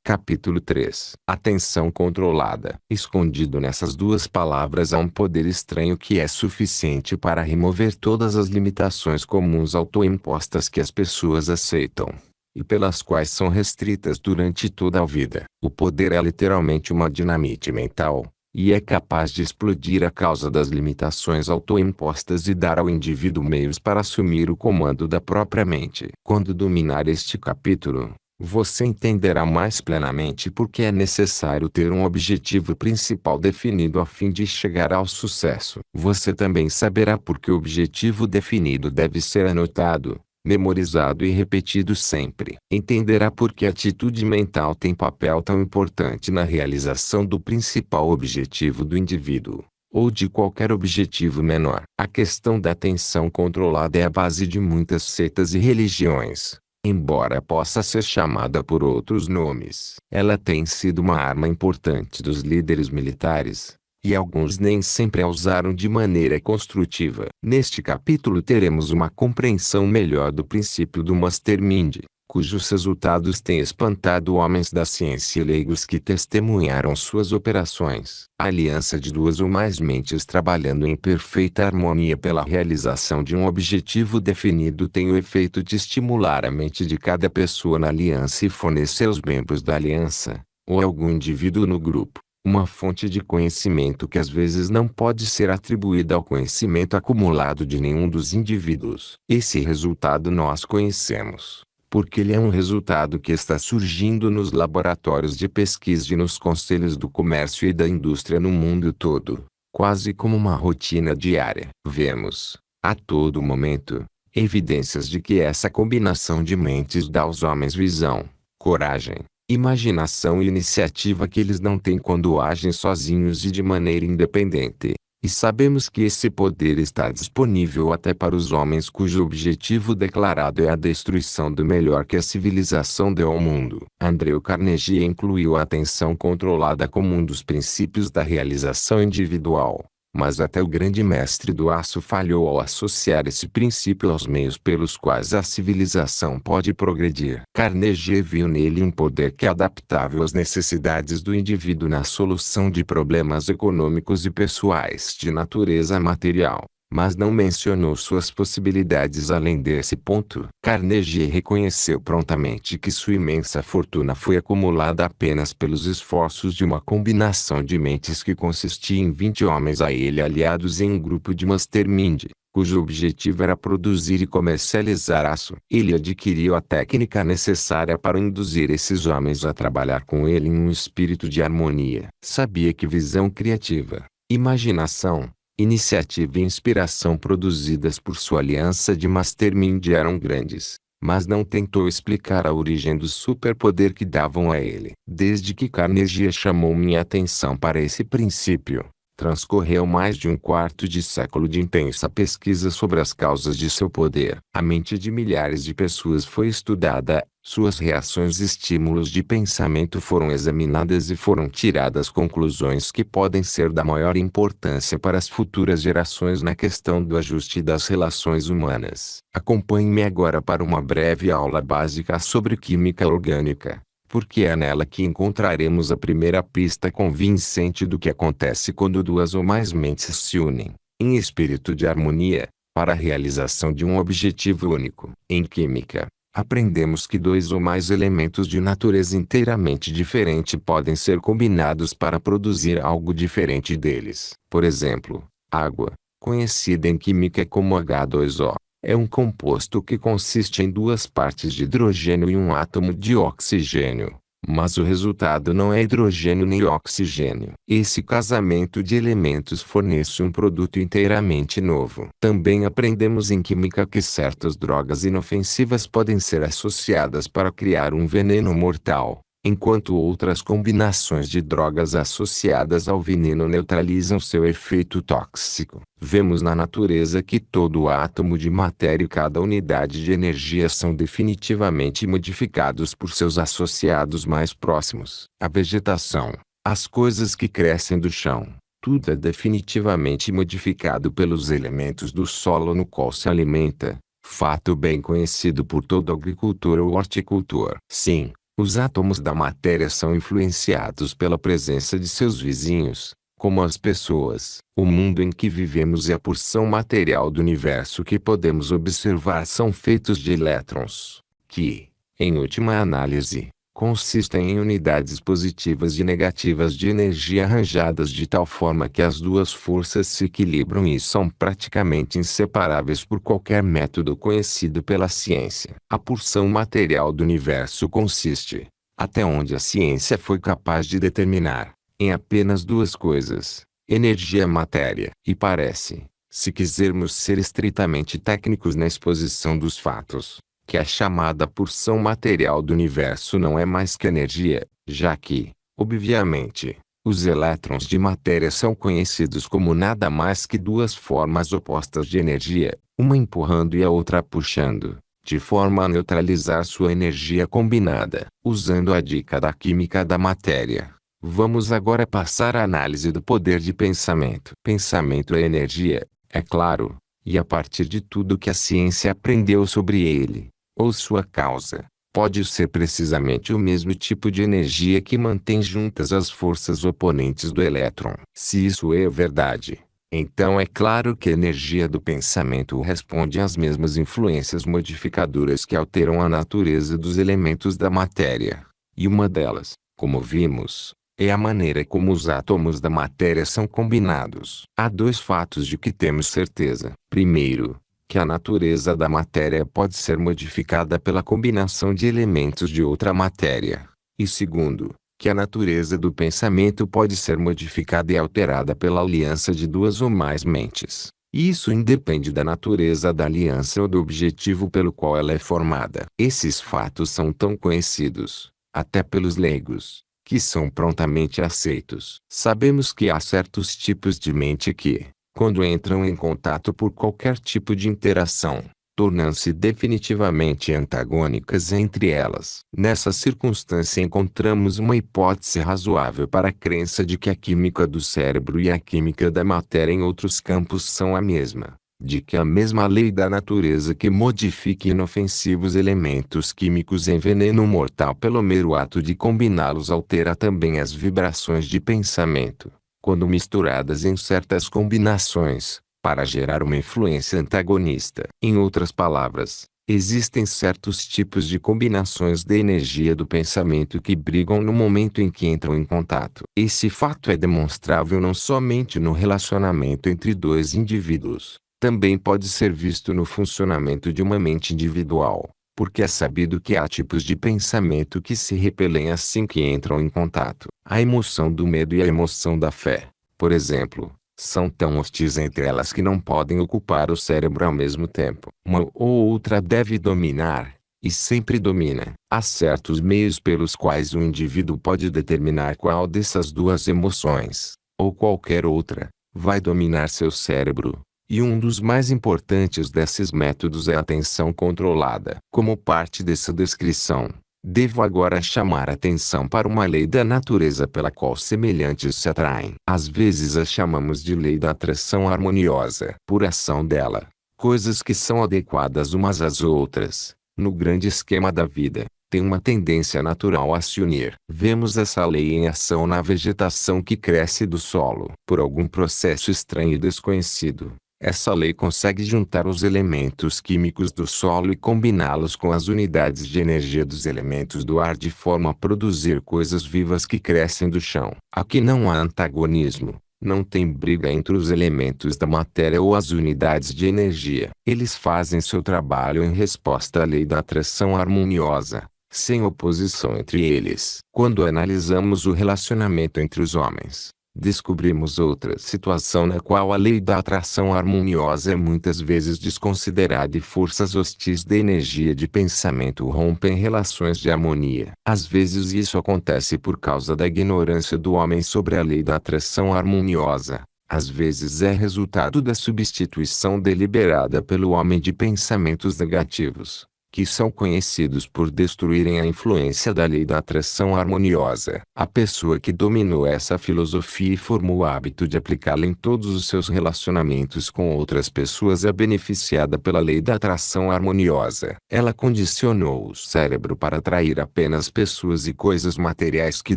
Capítulo 3. Atenção controlada. Escondido nessas duas palavras há um poder estranho que é suficiente para remover todas as limitações comuns autoimpostas que as pessoas aceitam, e pelas quais são restritas durante toda a vida. O poder é literalmente uma dinamite mental, e é capaz de explodir a causa das limitações autoimpostas e dar ao indivíduo meios para assumir o comando da própria mente. Quando dominar este capítulo, você entenderá mais plenamente por que é necessário ter um objetivo principal definido a fim de chegar ao sucesso. Você também saberá por que o objetivo definido deve ser anotado, memorizado e repetido sempre. Entenderá por que a atitude mental tem papel tão importante na realização do principal objetivo do indivíduo, ou de qualquer objetivo menor. A questão da atenção controlada é a base de muitas seitas e religiões. Embora possa ser chamada por outros nomes, ela tem sido uma arma importante dos líderes militares, e alguns nem sempre a usaram de maneira construtiva. Neste capítulo teremos uma compreensão melhor do princípio do Mastermind, cujos resultados têm espantado homens da ciência e leigos que testemunharam suas operações. A aliança de duas ou mais mentes trabalhando em perfeita harmonia pela realização de um objetivo definido tem o efeito de estimular a mente de cada pessoa na aliança e fornecer aos membros da aliança, ou algum indivíduo no grupo, uma fonte de conhecimento que às vezes não pode ser atribuída ao conhecimento acumulado de nenhum dos indivíduos. Esse resultado nós conhecemos, porque ele é um resultado que está surgindo nos laboratórios de pesquisa e nos conselhos do comércio e da indústria no mundo todo, quase como uma rotina diária. Vemos, a todo momento, evidências de que essa combinação de mentes dá aos homens visão, coragem, imaginação e iniciativa que eles não têm quando agem sozinhos e de maneira independente. E sabemos que esse poder está disponível até para os homens cujo objetivo declarado é a destruição do melhor que a civilização deu ao mundo. Andrew Carnegie incluiu a atenção controlada como um dos princípios da realização individual, mas até o grande mestre do aço falhou ao associar esse princípio aos meios pelos quais a civilização pode progredir. Carnegie viu nele um poder que é adaptável às necessidades do indivíduo na solução de problemas econômicos e pessoais de natureza material, mas não mencionou suas possibilidades além desse ponto. Carnegie reconheceu prontamente que sua imensa fortuna foi acumulada apenas pelos esforços de uma combinação de mentes que consistia em 20 homens a ele aliados em um grupo de mastermind, cujo objetivo era produzir e comercializar aço. Ele adquiriu a técnica necessária para induzir esses homens a trabalhar com ele em um espírito de harmonia. Sabia que visão criativa, imaginação, iniciativa e inspiração produzidas por sua aliança de mastermind eram grandes, mas não tentou explicar a origem do superpoder que davam a ele. Desde que Carnegie chamou minha atenção para esse princípio, transcorreu mais de um quarto de século de intensa pesquisa sobre as causas de seu poder. A mente de milhares de pessoas foi estudada, suas reações e estímulos de pensamento foram examinadas e foram tiradas conclusões que podem ser da maior importância para as futuras gerações na questão do ajuste das relações humanas. Acompanhe-me agora para uma breve aula básica sobre química orgânica, porque é nela que encontraremos a primeira pista convincente do que acontece quando duas ou mais mentes se unem, em espírito de harmonia, para a realização de um objetivo único. Em química, aprendemos que dois ou mais elementos de natureza inteiramente diferente podem ser combinados para produzir algo diferente deles. Por exemplo, água, conhecida em química como H2O, é um composto que consiste em duas partes de hidrogênio e um átomo de oxigênio, mas o resultado não é hidrogênio nem oxigênio. Esse casamento de elementos fornece um produto inteiramente novo. Também aprendemos em química que certas drogas inofensivas podem ser associadas para criar um veneno mortal, enquanto outras combinações de drogas associadas ao veneno neutralizam seu efeito tóxico. Vemos na natureza que todo átomo de matéria e cada unidade de energia são definitivamente modificados por seus associados mais próximos. A vegetação, as coisas que crescem do chão, tudo é definitivamente modificado pelos elementos do solo no qual se alimenta, fato bem conhecido por todo agricultor ou horticultor. Sim, Os átomos da matéria são influenciados pela presença de seus vizinhos, como as pessoas. O mundo em que vivemos e a porção material do universo que podemos observar são feitos de elétrons, que, em última análise, consistem em unidades positivas e negativas de energia arranjadas de tal forma que as duas forças se equilibram e são praticamente inseparáveis por qualquer método conhecido pela ciência. A porção material do universo consiste, até onde a ciência foi capaz de determinar, em apenas duas coisas: energia e matéria. E parece, se quisermos ser estritamente técnicos na exposição dos fatos, que a chamada porção material do universo não é mais que energia, já que, obviamente, os elétrons de matéria são conhecidos como nada mais que duas formas opostas de energia, uma empurrando e a outra puxando, de forma a neutralizar sua energia combinada. Usando a dica da química da matéria, vamos agora passar à análise do poder de pensamento. Pensamento é energia, é claro, e a partir de tudo que a ciência aprendeu sobre ele, ou sua causa, pode ser precisamente o mesmo tipo de energia que mantém juntas as forças oponentes do elétron. Se isso é verdade, então é claro que a energia do pensamento responde às mesmas influências modificadoras que alteram a natureza dos elementos da matéria. E uma delas, como vimos, é a maneira como os átomos da matéria são combinados. Há dois fatos de que temos certeza. Primeiro, que a natureza da matéria pode ser modificada pela combinação de elementos de outra matéria. E segundo, que a natureza do pensamento pode ser modificada e alterada pela aliança de duas ou mais mentes. Isso independe da natureza da aliança ou do objetivo pelo qual ela é formada. Esses fatos são tão conhecidos, até pelos leigos, que são prontamente aceitos. Sabemos que há certos tipos de mente que, quando entram em contato por qualquer tipo de interação, tornam-se definitivamente antagônicas entre elas. Nessa circunstância encontramos uma hipótese razoável para a crença de que a química do cérebro e a química da matéria em outros campos são a mesma, de que a mesma lei da natureza que modifica inofensivos elementos químicos em veneno mortal pelo mero ato de combiná-los altera também as vibrações de pensamento, quando misturadas em certas combinações, para gerar uma influência antagonista. Em outras palavras, existem certos tipos de combinações de energia do pensamento que brigam no momento em que entram em contato. Esse fato é demonstrável não somente no relacionamento entre dois indivíduos, também pode ser visto no funcionamento de uma mente individual, porque é sabido que há tipos de pensamento que se repelem assim que entram em contato. A emoção do medo e a emoção da fé, por exemplo, são tão hostis entre elas que não podem ocupar o cérebro ao mesmo tempo. Uma ou outra deve dominar, e sempre domina. Há certos meios pelos quais o indivíduo pode determinar qual dessas duas emoções, ou qualquer outra, vai dominar seu cérebro. E um dos mais importantes desses métodos é a atenção controlada. Como parte dessa descrição, devo agora chamar atenção para uma lei da natureza pela qual semelhantes se atraem. Às vezes a chamamos de lei da atração harmoniosa. Por ação dela, coisas que são adequadas umas às outras, no grande esquema da vida, têm uma tendência natural a se unir. Vemos essa lei em ação na vegetação que cresce do solo. Por algum processo estranho e desconhecido, essa lei consegue juntar os elementos químicos do solo e combiná-los com as unidades de energia dos elementos do ar de forma a produzir coisas vivas que crescem do chão. Aqui não há antagonismo, não tem briga entre os elementos da matéria ou as unidades de energia. Eles fazem seu trabalho em resposta à lei da atração harmoniosa, sem oposição entre eles. Quando analisamos o relacionamento entre os homens, descobrimos outra situação na qual a lei da atração harmoniosa é muitas vezes desconsiderada e forças hostis de energia de pensamento rompem relações de harmonia. Às vezes isso acontece por causa da ignorância do homem sobre a lei da atração harmoniosa. Às vezes é resultado da substituição deliberada pelo homem de pensamentos negativos, que são conhecidos por destruírem a influência da lei da atração harmoniosa. A pessoa que dominou essa filosofia e formou o hábito de aplicá-la em todos os seus relacionamentos com outras pessoas é beneficiada pela lei da atração harmoniosa. Ela condicionou o cérebro para atrair apenas pessoas e coisas materiais que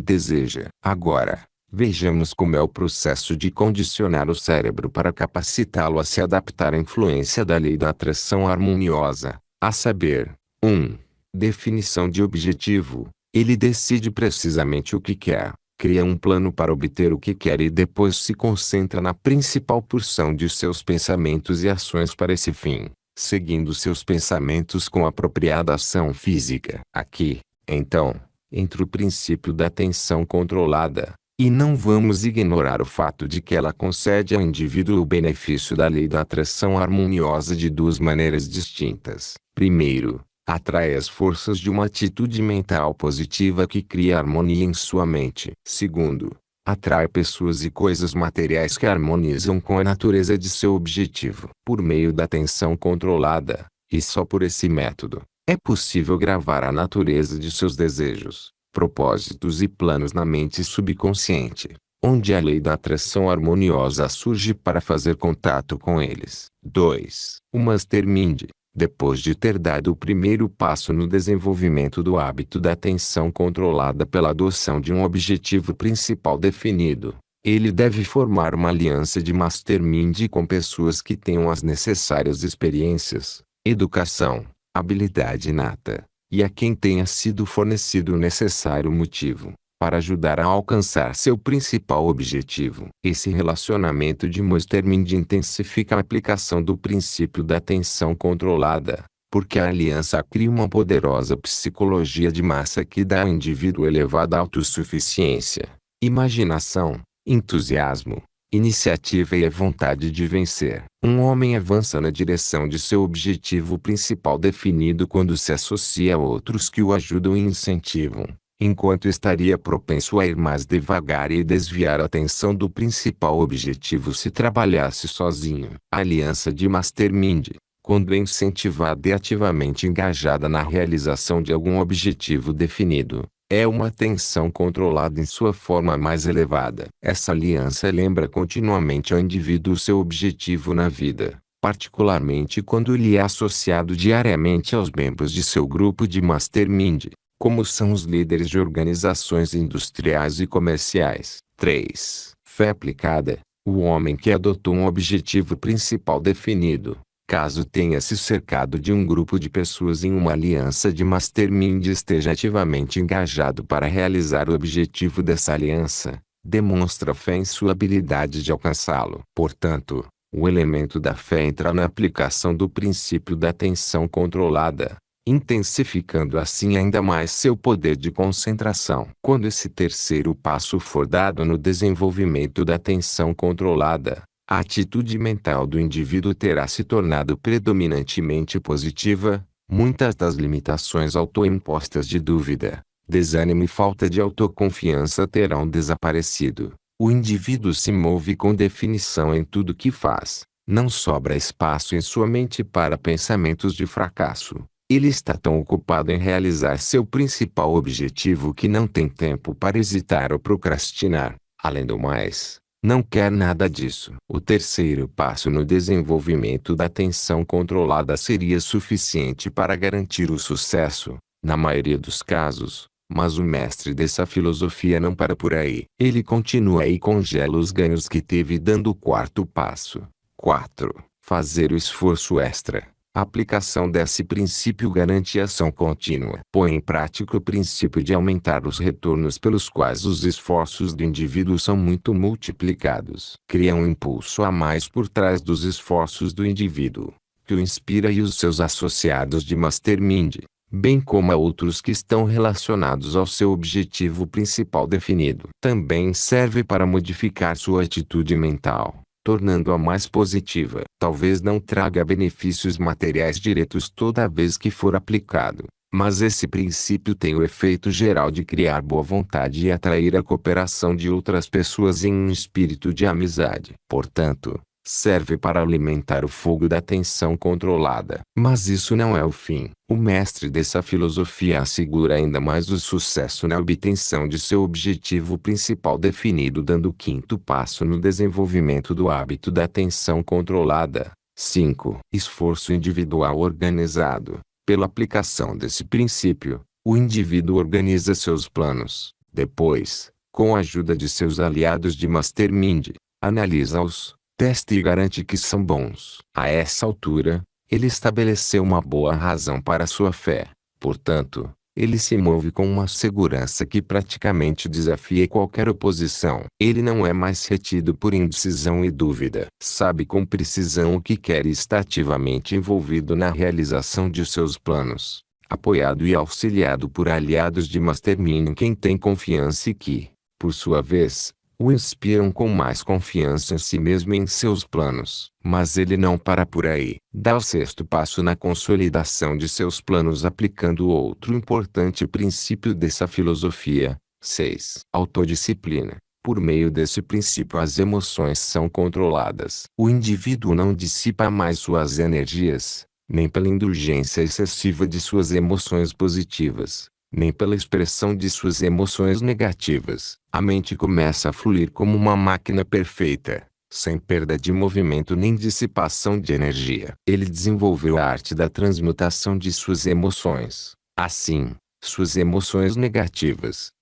deseja. Agora, vejamos como é o processo de condicionar o cérebro para capacitá-lo a se adaptar à influência da lei da atração harmoniosa, a saber: 1. Definição de objetivo. Ele decide precisamente o que quer, cria um plano para obter o que quer e depois se concentra na principal porção de seus pensamentos e ações para esse fim, seguindo seus pensamentos com apropriada ação física. Aqui, então, entra o princípio da atenção controlada. E não vamos ignorar o fato de que ela concede ao indivíduo o benefício da lei da atração harmoniosa de duas maneiras distintas. Primeiro, atrai as forças de uma atitude mental positiva que cria harmonia em sua mente. Segundo, atrai pessoas e coisas materiais que harmonizam com a natureza de seu objetivo. Por meio da atenção controlada, e só por esse método, é possível gravar a natureza de seus desejos, propósitos e planos na mente subconsciente, onde a lei da atração harmoniosa surge para fazer contato com eles. 2. O Mastermind, depois de ter dado o primeiro passo no desenvolvimento do hábito da atenção controlada pela adoção de um objetivo principal definido, ele deve formar uma aliança de Mastermind com pessoas que tenham as necessárias experiências, educação, habilidade inata, e a quem tenha sido fornecido o necessário motivo para ajudar a alcançar seu principal objetivo. Esse relacionamento de Mastermind intensifica a aplicação do princípio da atenção controlada, porque a aliança cria uma poderosa psicologia de massa que dá ao indivíduo elevada autossuficiência, imaginação, entusiasmo, iniciativa e a vontade de vencer. Um homem avança na direção de seu objetivo principal definido quando se associa a outros que o ajudam e incentivam, enquanto estaria propenso a ir mais devagar e desviar a atenção do principal objetivo se trabalhasse sozinho. A aliança de Mastermind, quando é incentivada e ativamente engajada na realização de algum objetivo definido, é uma atenção controlada em sua forma mais elevada. Essa aliança lembra continuamente ao indivíduo seu objetivo na vida, particularmente quando ele é associado diariamente aos membros de seu grupo de Mastermind, como são os líderes de organizações industriais e comerciais. 3. Fé aplicada. O homem que adotou um objetivo principal definido, caso tenha se cercado de um grupo de pessoas em uma aliança de Mastermind e esteja ativamente engajado para realizar o objetivo dessa aliança, demonstra fé em sua habilidade de alcançá-lo. Portanto, o elemento da fé entra na aplicação do princípio da atenção controlada, intensificando assim ainda mais seu poder de concentração. Quando esse terceiro passo for dado no desenvolvimento da atenção controlada, a atitude mental do indivíduo terá se tornado predominantemente positiva, muitas das limitações autoimpostas de dúvida, desânimo e falta de autoconfiança terão desaparecido. O indivíduo se move com definição em tudo que faz, não sobra espaço em sua mente para pensamentos de fracasso. Ele está tão ocupado em realizar seu principal objetivo que não tem tempo para hesitar ou procrastinar. Além do mais, não quer nada disso. O terceiro passo no desenvolvimento da atenção controlada seria suficiente para garantir o sucesso, na maioria dos casos, mas o mestre dessa filosofia não para por aí. Ele continua e congela os ganhos que teve dando o quarto passo. 4. Fazer o esforço extra. A aplicação desse princípio garante ação contínua. Põe em prática o princípio de aumentar os retornos pelos quais os esforços do indivíduo são muito multiplicados. Cria um impulso a mais por trás dos esforços do indivíduo, que o inspira e os seus associados de Mastermind, bem como a outros que estão relacionados ao seu objetivo principal definido. Também serve para modificar sua atitude mental, tornando-a mais positiva. Talvez não traga benefícios materiais diretos toda vez que for aplicado, mas esse princípio tem o efeito geral de criar boa vontade e atrair a cooperação de outras pessoas em um espírito de amizade. Portanto, Serve para alimentar o fogo da atenção controlada. Mas isso não é o fim. O mestre dessa filosofia assegura ainda mais o sucesso na obtenção de seu objetivo principal definido, dando o quinto passo no desenvolvimento do hábito da atenção controlada. 5. Esforço individual organizado. Pela aplicação desse princípio, o indivíduo organiza seus planos. Depois, com a ajuda de seus aliados de mastermind, analisa-os, testa e garante que são bons. A essa altura, ele estabeleceu uma boa razão para sua fé. Portanto, ele se move com uma segurança que praticamente desafia qualquer oposição. Ele não é mais retido por indecisão e dúvida. Sabe com precisão o que quer e está ativamente envolvido na realização de seus planos, apoiado e auxiliado por aliados de mastermind em quem tem confiança e que, por sua vez, o inspiram com mais confiança em si mesmo e em seus planos. Mas ele não para por aí. Dá o sexto passo na consolidação de seus planos aplicando outro importante princípio dessa filosofia. 6. Autodisciplina. Por meio desse princípio as emoções são controladas. O indivíduo não dissipa mais suas energias, nem pela indulgência excessiva de suas emoções positivas, nem pela expressão de suas emoções negativas. A mente começa a fluir como uma máquina perfeita, sem perda de movimento nem dissipação de energia. Ele desenvolveu a arte da transmutação de suas emoções. Assim, suas emoções negativas,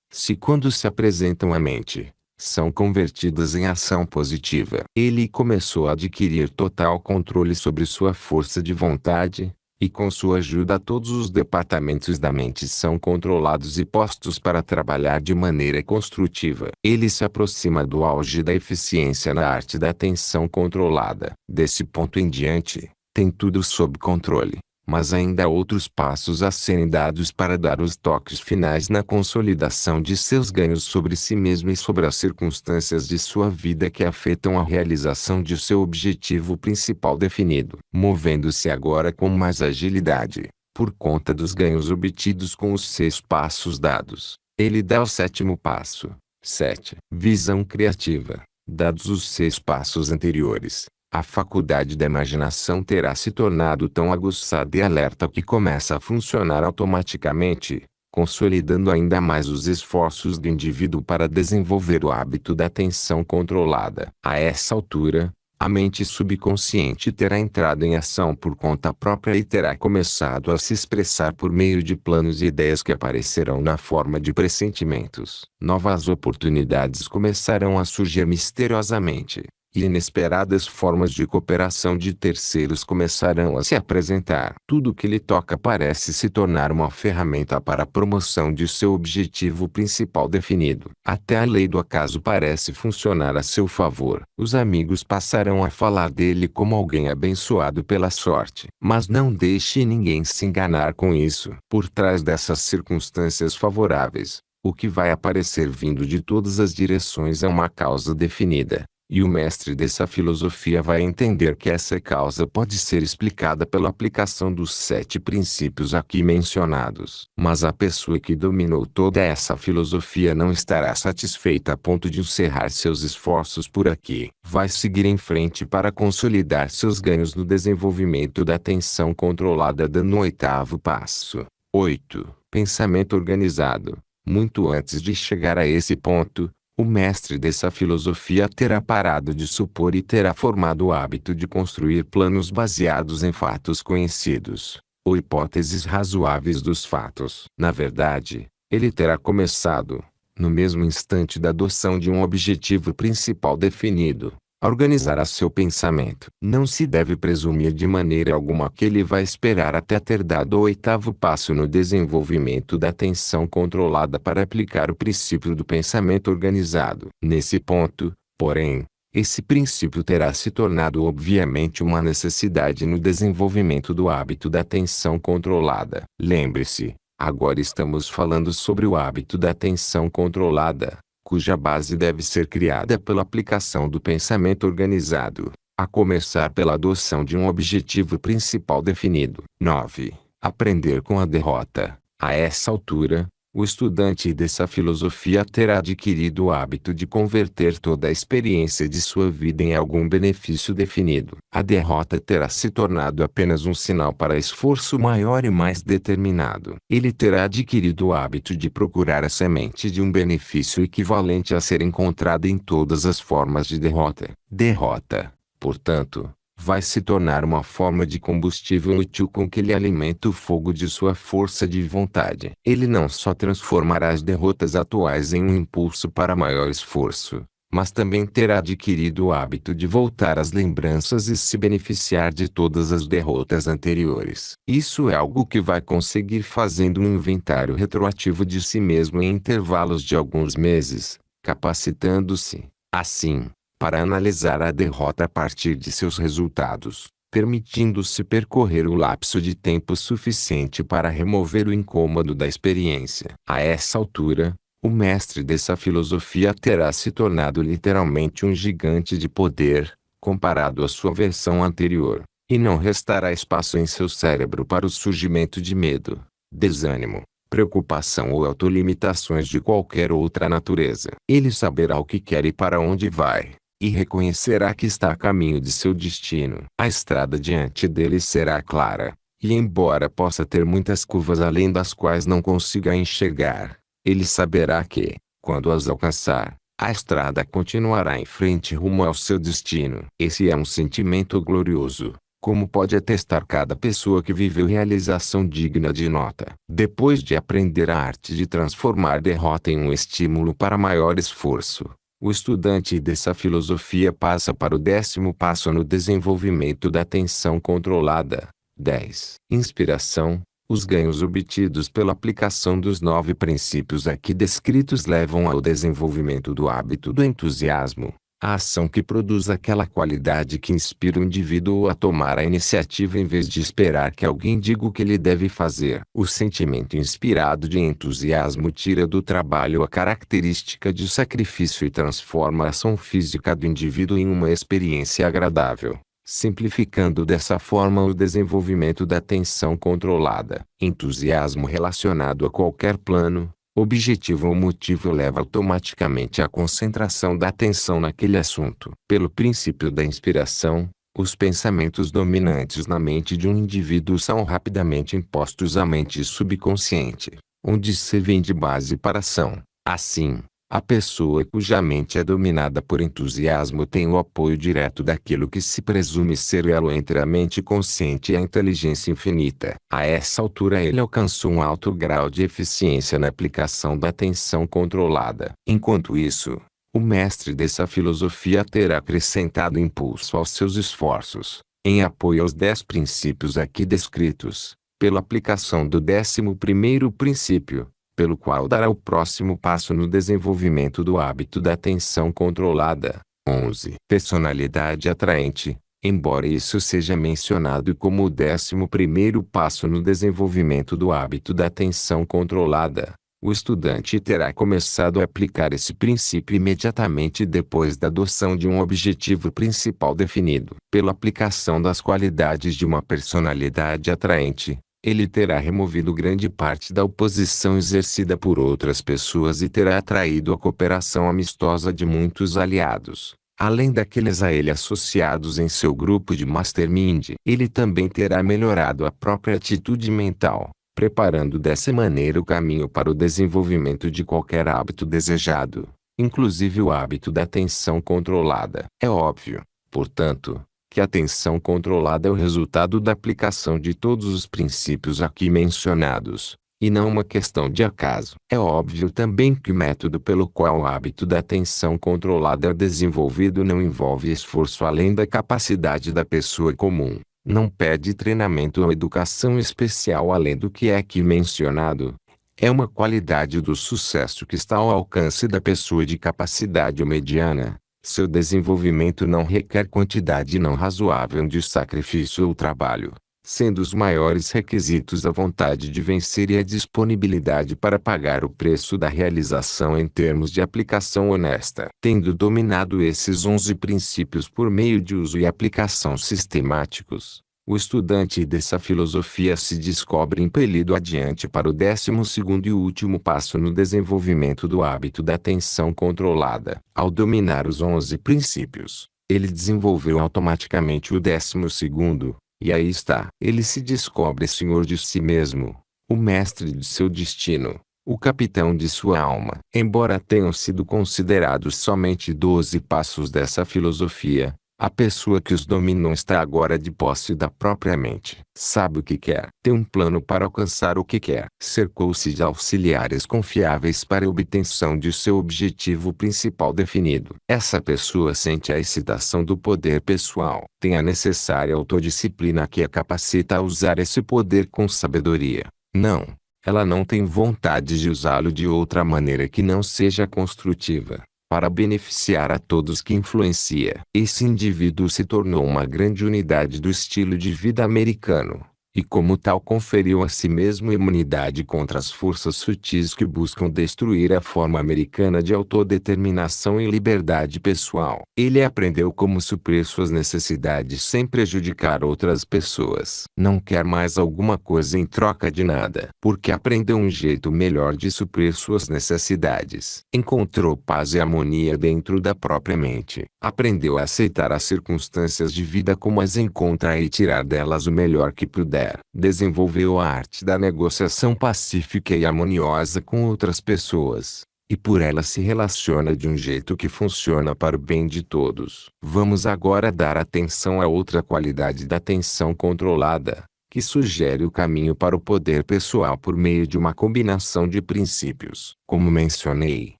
quando se apresentam à mente, são convertidas em ação positiva. Ele começou a adquirir total controle sobre sua força de vontade, e com sua ajuda todos os departamentos da mente são controlados e postos para trabalhar de maneira construtiva. Ele se aproxima do auge da eficiência na arte da atenção controlada. Desse ponto em diante, tem tudo sob controle. Mas ainda há outros passos a serem dados para dar os toques finais na consolidação de seus ganhos sobre si mesmo e sobre as circunstâncias de sua vida que afetam a realização de seu objetivo principal definido. Movendo-se agora com mais agilidade, por conta dos ganhos obtidos com os 6 passos dados, ele dá o sétimo passo. 7. Visão criativa. Dados os 6 passos anteriores, a faculdade da imaginação terá se tornado tão aguçada e alerta que começa a funcionar automaticamente, consolidando ainda mais os esforços do indivíduo para desenvolver o hábito da atenção controlada. A essa altura, a mente subconsciente terá entrado em ação por conta própria e terá começado a se expressar por meio de planos e ideias que aparecerão na forma de pressentimentos. Novas oportunidades começarão a surgir misteriosamente, e inesperadas formas de cooperação de terceiros começarão a se apresentar. Tudo que lhe toca parece se tornar uma ferramenta para a promoção de seu objetivo principal definido. Até a lei do acaso parece funcionar a seu favor. Os amigos passarão a falar dele como alguém abençoado pela sorte. Mas não deixe ninguém se enganar com isso. Por trás dessas circunstâncias favoráveis, o que vai aparecer vindo de todas as direções é uma causa definida. E o mestre dessa filosofia vai entender que essa causa pode ser explicada pela aplicação dos 7 princípios aqui mencionados. Mas a pessoa que dominou toda essa filosofia não estará satisfeita a ponto de encerrar seus esforços por aqui. Vai seguir em frente para consolidar seus ganhos no desenvolvimento da atenção controlada dando o 8º passo. 8. Pensamento organizado. Muito antes de chegar a esse ponto, o mestre dessa filosofia terá parado de supor e terá formado o hábito de construir planos baseados em fatos conhecidos, ou hipóteses razoáveis dos fatos. Na verdade, ele terá começado, no mesmo instante da adoção de um objetivo principal definido, a organizar a seu pensamento. Não se deve presumir de maneira alguma que ele vai esperar até ter dado o 8º passo no desenvolvimento da atenção controlada para aplicar o princípio do pensamento organizado. Nesse ponto, porém, esse princípio terá se tornado obviamente uma necessidade no desenvolvimento do hábito da atenção controlada. Lembre-se, agora estamos falando sobre o hábito da atenção controlada, cuja base deve ser criada pela aplicação do pensamento organizado, a começar pela adoção de um objetivo principal definido. 9. Aprender com a derrota. A essa altura, O estudante dessa filosofia terá adquirido o hábito de converter toda a experiência de sua vida em algum benefício definido. A derrota terá se tornado apenas um sinal para esforço maior e mais determinado. Ele terá adquirido o hábito de procurar a semente de um benefício equivalente a ser encontrada em todas as formas de derrota. Derrota, portanto, vai se tornar uma forma de combustível útil com que ele alimenta o fogo de sua força de vontade. Ele não só transformará as derrotas atuais em um impulso para maior esforço, mas também terá adquirido o hábito de voltar às lembranças e se beneficiar de todas as derrotas anteriores. Isso é algo que vai conseguir fazendo um inventário retroativo de si mesmo em intervalos de alguns meses, capacitando-se, assim, para analisar a derrota a partir de seus resultados, permitindo-se percorrer o lapso de tempo suficiente para remover o incômodo da experiência. A essa altura, o mestre dessa filosofia terá se tornado literalmente um gigante de poder, comparado à sua versão anterior, e não restará espaço em seu cérebro para o surgimento de medo, desânimo, preocupação ou autolimitações de qualquer outra natureza. Ele saberá o que quer e para onde vai, e reconhecerá que está a caminho de seu destino. A estrada diante dele será clara, e embora possa ter muitas curvas além das quais não consiga enxergar, ele saberá que, quando as alcançar, a estrada continuará em frente rumo ao seu destino. Esse é um sentimento glorioso, como pode atestar cada pessoa que viveu realização digna de nota. Depois de aprender a arte de transformar derrota em um estímulo para maior esforço, o estudante dessa filosofia passa para o 10º passo no desenvolvimento da atenção controlada. 10. Inspiração. Os ganhos obtidos pela aplicação dos 9 princípios aqui descritos levam ao desenvolvimento do hábito do entusiasmo, a ação que produz aquela qualidade que inspira o indivíduo a tomar a iniciativa em vez de esperar que alguém diga o que ele deve fazer. O sentimento inspirado de entusiasmo tira do trabalho a característica de sacrifício e transforma a ação física do indivíduo em uma experiência agradável, simplificando dessa forma o desenvolvimento da atenção controlada. Entusiasmo relacionado a qualquer plano, objetivo ou motivo leva automaticamente à concentração da atenção naquele assunto. Pelo princípio da inspiração, os pensamentos dominantes na mente de um indivíduo são rapidamente impostos à mente subconsciente, onde servem de base para a ação. Assim, a pessoa cuja mente é dominada por entusiasmo tem o apoio direto daquilo que se presume ser o elo entre a mente consciente e a inteligência infinita. A essa altura ele alcançou um alto grau de eficiência na aplicação da atenção controlada. Enquanto isso, o mestre dessa filosofia terá acrescentado impulso aos seus esforços, em apoio aos 10 princípios aqui descritos, pela aplicação do 11º princípio, pelo qual dará o próximo passo no desenvolvimento do hábito da atenção controlada. 11. Personalidade atraente. Embora isso seja mencionado como o 11º passo no desenvolvimento do hábito da atenção controlada, o estudante terá começado a aplicar esse princípio imediatamente depois da adoção de um objetivo principal definido. Pela aplicação das qualidades de uma personalidade atraente, ele terá removido grande parte da oposição exercida por outras pessoas e terá atraído a cooperação amistosa de muitos aliados, além daqueles a ele associados em seu grupo de mastermind. Ele também terá melhorado a própria atitude mental, preparando dessa maneira o caminho para o desenvolvimento de qualquer hábito desejado, inclusive o hábito da atenção controlada. É óbvio, portanto, que a atenção controlada é o resultado da aplicação de todos os princípios aqui mencionados, e não uma questão de acaso. É óbvio também que o método pelo qual o hábito da atenção controlada é desenvolvido não envolve esforço além da capacidade da pessoa comum, não pede treinamento ou educação especial além do que é aqui mencionado. É uma qualidade do sucesso que está ao alcance da pessoa de capacidade mediana. Seu desenvolvimento não requer quantidade não razoável de sacrifício ou trabalho, sendo os maiores requisitos a vontade de vencer e a disponibilidade para pagar o preço da realização em termos de aplicação honesta. Tendo dominado esses 11 princípios por meio de uso e aplicação sistemáticos, O estudante dessa filosofia se descobre impelido adiante para o 12º e último passo no desenvolvimento do hábito da atenção controlada. Ao dominar os 11 princípios, ele desenvolveu automaticamente o 12º, e aí está. Ele se descobre senhor de si mesmo, o mestre de seu destino, o capitão de sua alma. Embora tenham sido considerados somente 12 passos dessa filosofia, a pessoa que os dominou está agora de posse da própria mente. Sabe o que quer. Tem um plano para alcançar o que quer. Cercou-se de auxiliares confiáveis para a obtenção de seu objetivo principal definido. Essa pessoa sente a excitação do poder pessoal. Tem a necessária autodisciplina que a capacita a usar esse poder com sabedoria. Não, ela não tem vontade de usá-lo de outra maneira que não seja construtiva, para beneficiar a todos que influencia. Esse indivíduo se tornou uma grande unidade do estilo de vida americano, e como tal conferiu a si mesmo imunidade contra as forças sutis que buscam destruir a forma americana de autodeterminação e liberdade pessoal. Ele aprendeu como suprir suas necessidades sem prejudicar outras pessoas. Não quer mais alguma coisa em troca de nada, porque aprendeu um jeito melhor de suprir suas necessidades. Encontrou paz e harmonia dentro da própria mente. Aprendeu a aceitar as circunstâncias de vida como as encontra e tirar delas o melhor que puder. Desenvolveu a arte da negociação pacífica e harmoniosa com outras pessoas, e por ela se relaciona de um jeito que funciona para o bem de todos. Vamos agora dar atenção a outra qualidade da atenção controlada, que sugere o caminho para o poder pessoal por meio de uma combinação de princípios. Como mencionei,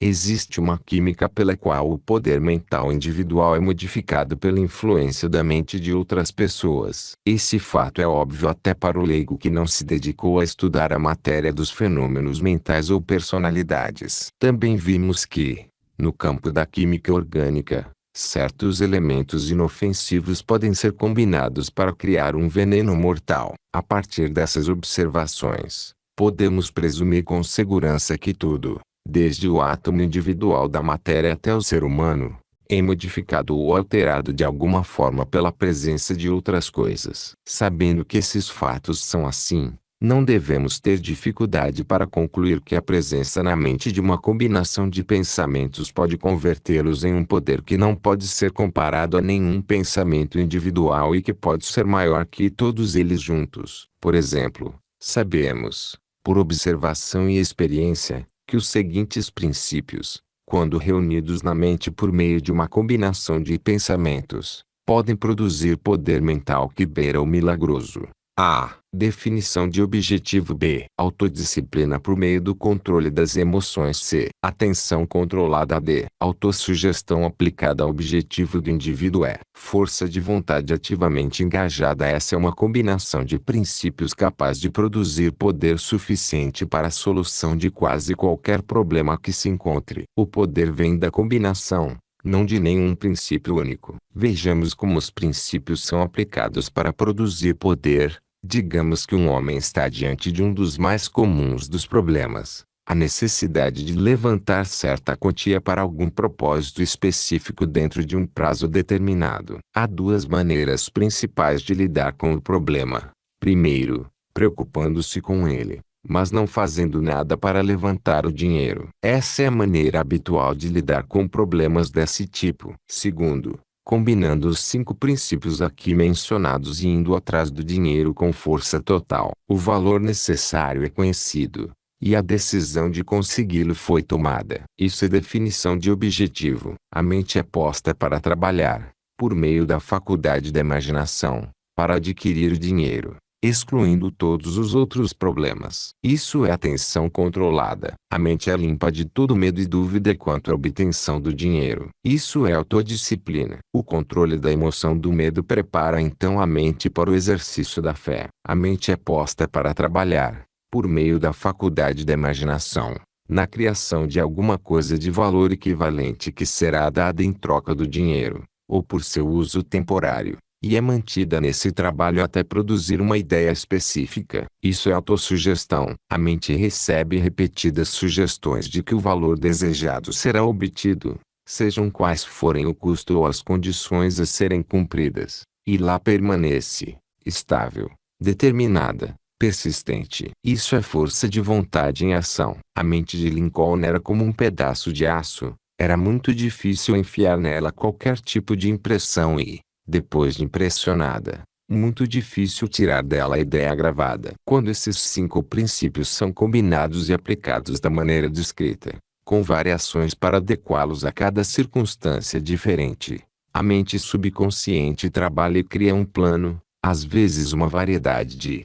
existe uma química pela qual o poder mental individual é modificado pela influência da mente de outras pessoas. Esse fato é óbvio até para o leigo que não se dedicou a estudar a matéria dos fenômenos mentais ou personalidades. Também vimos que, no campo da química orgânica, certos elementos inofensivos podem ser combinados para criar um veneno mortal. A partir dessas observações, podemos presumir com segurança que tudo, desde o átomo individual da matéria até o ser humano, é modificado ou alterado de alguma forma pela presença de outras coisas. Sabendo que esses fatos são assim, não devemos ter dificuldade para concluir que a presença na mente de uma combinação de pensamentos pode convertê-los em um poder que não pode ser comparado a nenhum pensamento individual e que pode ser maior que todos eles juntos. Por exemplo, sabemos, por observação e experiência, que os seguintes princípios, quando reunidos na mente por meio de uma combinação de pensamentos, podem produzir poder mental que beira o milagroso. A. Definição de objetivo. B. Autodisciplina por meio do controle das emoções. C. Atenção controlada. D. Autossugestão aplicada ao objetivo do indivíduo. E. Força de vontade ativamente engajada. Essa é uma combinação de princípios capaz de produzir poder suficiente para a solução de quase qualquer problema que se encontre. O poder vem da combinação, não de nenhum princípio único. Vejamos como os princípios são aplicados para produzir poder. Digamos que um homem está diante de um dos mais comuns dos problemas, a necessidade de levantar certa quantia para algum propósito específico dentro de um prazo determinado. Há duas maneiras principais de lidar com o problema. Primeiro, preocupando-se com ele, mas não fazendo nada para levantar o dinheiro. Essa é a maneira habitual de lidar com problemas desse tipo. Segundo, combinando os 5 princípios aqui mencionados e indo atrás do dinheiro com força total. O valor necessário é conhecido, e a decisão de consegui-lo foi tomada. Isso é definição de objetivo. A mente é posta para trabalhar, por meio da faculdade da imaginação, para adquirir o dinheiro, excluindo todos os outros problemas. Isso é atenção controlada. A mente é limpa de todo medo e dúvida quanto à obtenção do dinheiro. Isso é autodisciplina. O controle da emoção do medo prepara então a mente para o exercício da fé. A mente é posta para trabalhar, por meio da faculdade da imaginação, na criação de alguma coisa de valor equivalente que será dada em troca do dinheiro, ou por seu uso temporário, e é mantida nesse trabalho até produzir uma ideia específica. Isso é autossugestão. A mente recebe repetidas sugestões de que o valor desejado será obtido, sejam quais forem o custo ou as condições a serem cumpridas, e lá permanece, estável, determinada, persistente. Isso é força de vontade em ação. A mente de Lincoln era como um pedaço de aço. Era muito difícil enfiar nela qualquer tipo de impressão e, depois de impressionada, muito difícil tirar dela a ideia gravada. Quando esses 5 princípios são combinados e aplicados da maneira descrita, com variações para adequá-los a cada circunstância diferente, a mente subconsciente trabalha e cria um plano, às vezes uma variedade de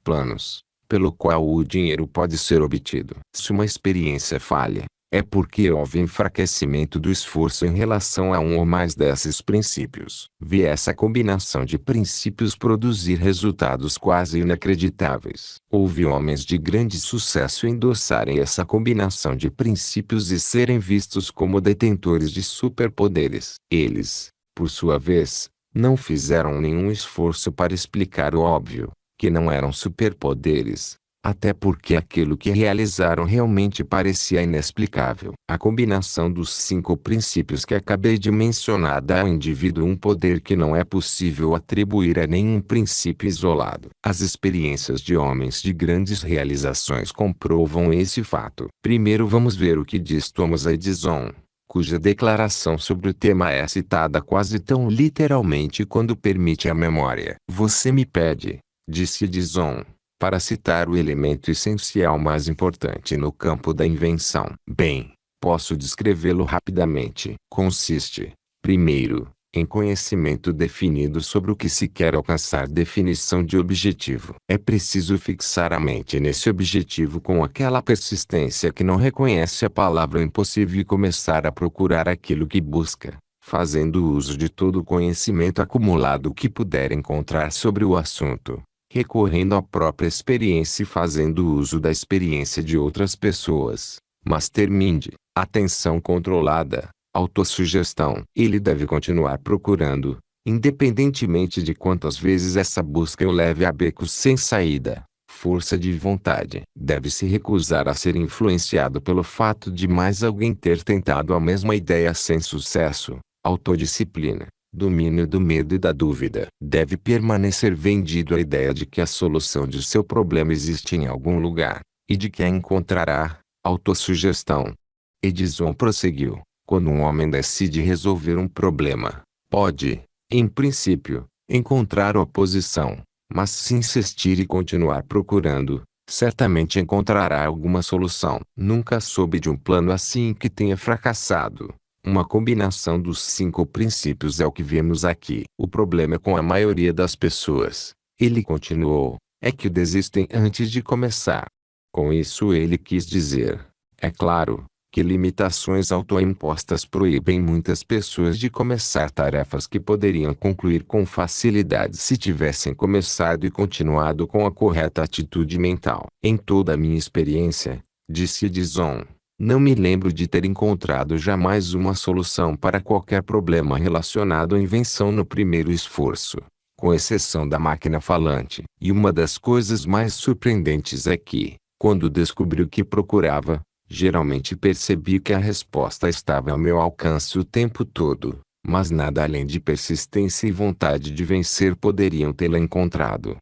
planos, pelo qual o dinheiro pode ser obtido. Se uma experiência falha, é porque houve enfraquecimento do esforço em relação a um ou mais desses princípios. Vi essa combinação de princípios produzir resultados quase inacreditáveis. Houve homens de grande sucesso endossarem essa combinação de princípios e serem vistos como detentores de superpoderes. Eles, por sua vez, não fizeram nenhum esforço para explicar o óbvio, que não eram superpoderes, até porque aquilo que realizaram realmente parecia inexplicável. A combinação dos 5 princípios que acabei de mencionar dá ao indivíduo um poder que não é possível atribuir a nenhum princípio isolado. As experiências de homens de grandes realizações comprovam esse fato. Primeiro vamos ver o que diz Thomas Edison, cuja declaração sobre o tema é citada quase tão literalmente quando permite a memória. Você me pede, disse Edison, para citar o elemento essencial mais importante no campo da invenção. Bem, posso descrevê-lo rapidamente. Consiste, primeiro, em conhecimento definido sobre o que se quer alcançar. Definição de objetivo. É preciso fixar a mente nesse objetivo com aquela persistência que não reconhece a palavra impossível e começar a procurar aquilo que busca, fazendo uso de todo o conhecimento acumulado que puder encontrar sobre o assunto, recorrendo à própria experiência e fazendo uso da experiência de outras pessoas. Mas termine. Atenção controlada, autossugestão. Ele deve continuar procurando, independentemente de quantas vezes essa busca o leve a becos sem saída. Força de vontade. Deve se recusar a ser influenciado pelo fato de mais alguém ter tentado a mesma ideia sem sucesso. Autodisciplina. Domínio do medo e da dúvida. Deve permanecer vendido à ideia de que a solução de seu problema existe em algum lugar, e de que a encontrará. Autossugestão. Edison prosseguiu: quando um homem decide resolver um problema, pode, em princípio, encontrar oposição, mas se insistir e continuar procurando, certamente encontrará alguma solução. Nunca soube de um plano assim que tenha fracassado. Uma combinação dos 5 princípios é o que vemos aqui. O problema com a maioria das pessoas, ele continuou, é que desistem antes de começar. Com isso ele quis dizer, é claro, que limitações autoimpostas proíbem muitas pessoas de começar tarefas que poderiam concluir com facilidade se tivessem começado e continuado com a correta atitude mental. Em toda a minha experiência, disse Edison, não me lembro de ter encontrado jamais uma solução para qualquer problema relacionado à invenção no primeiro esforço, com exceção da máquina falante. E uma das coisas mais surpreendentes é que, quando descobri o que procurava, geralmente percebi que a resposta estava ao meu alcance o tempo todo, mas nada além de persistência e vontade de vencer poderiam tê-la encontrado.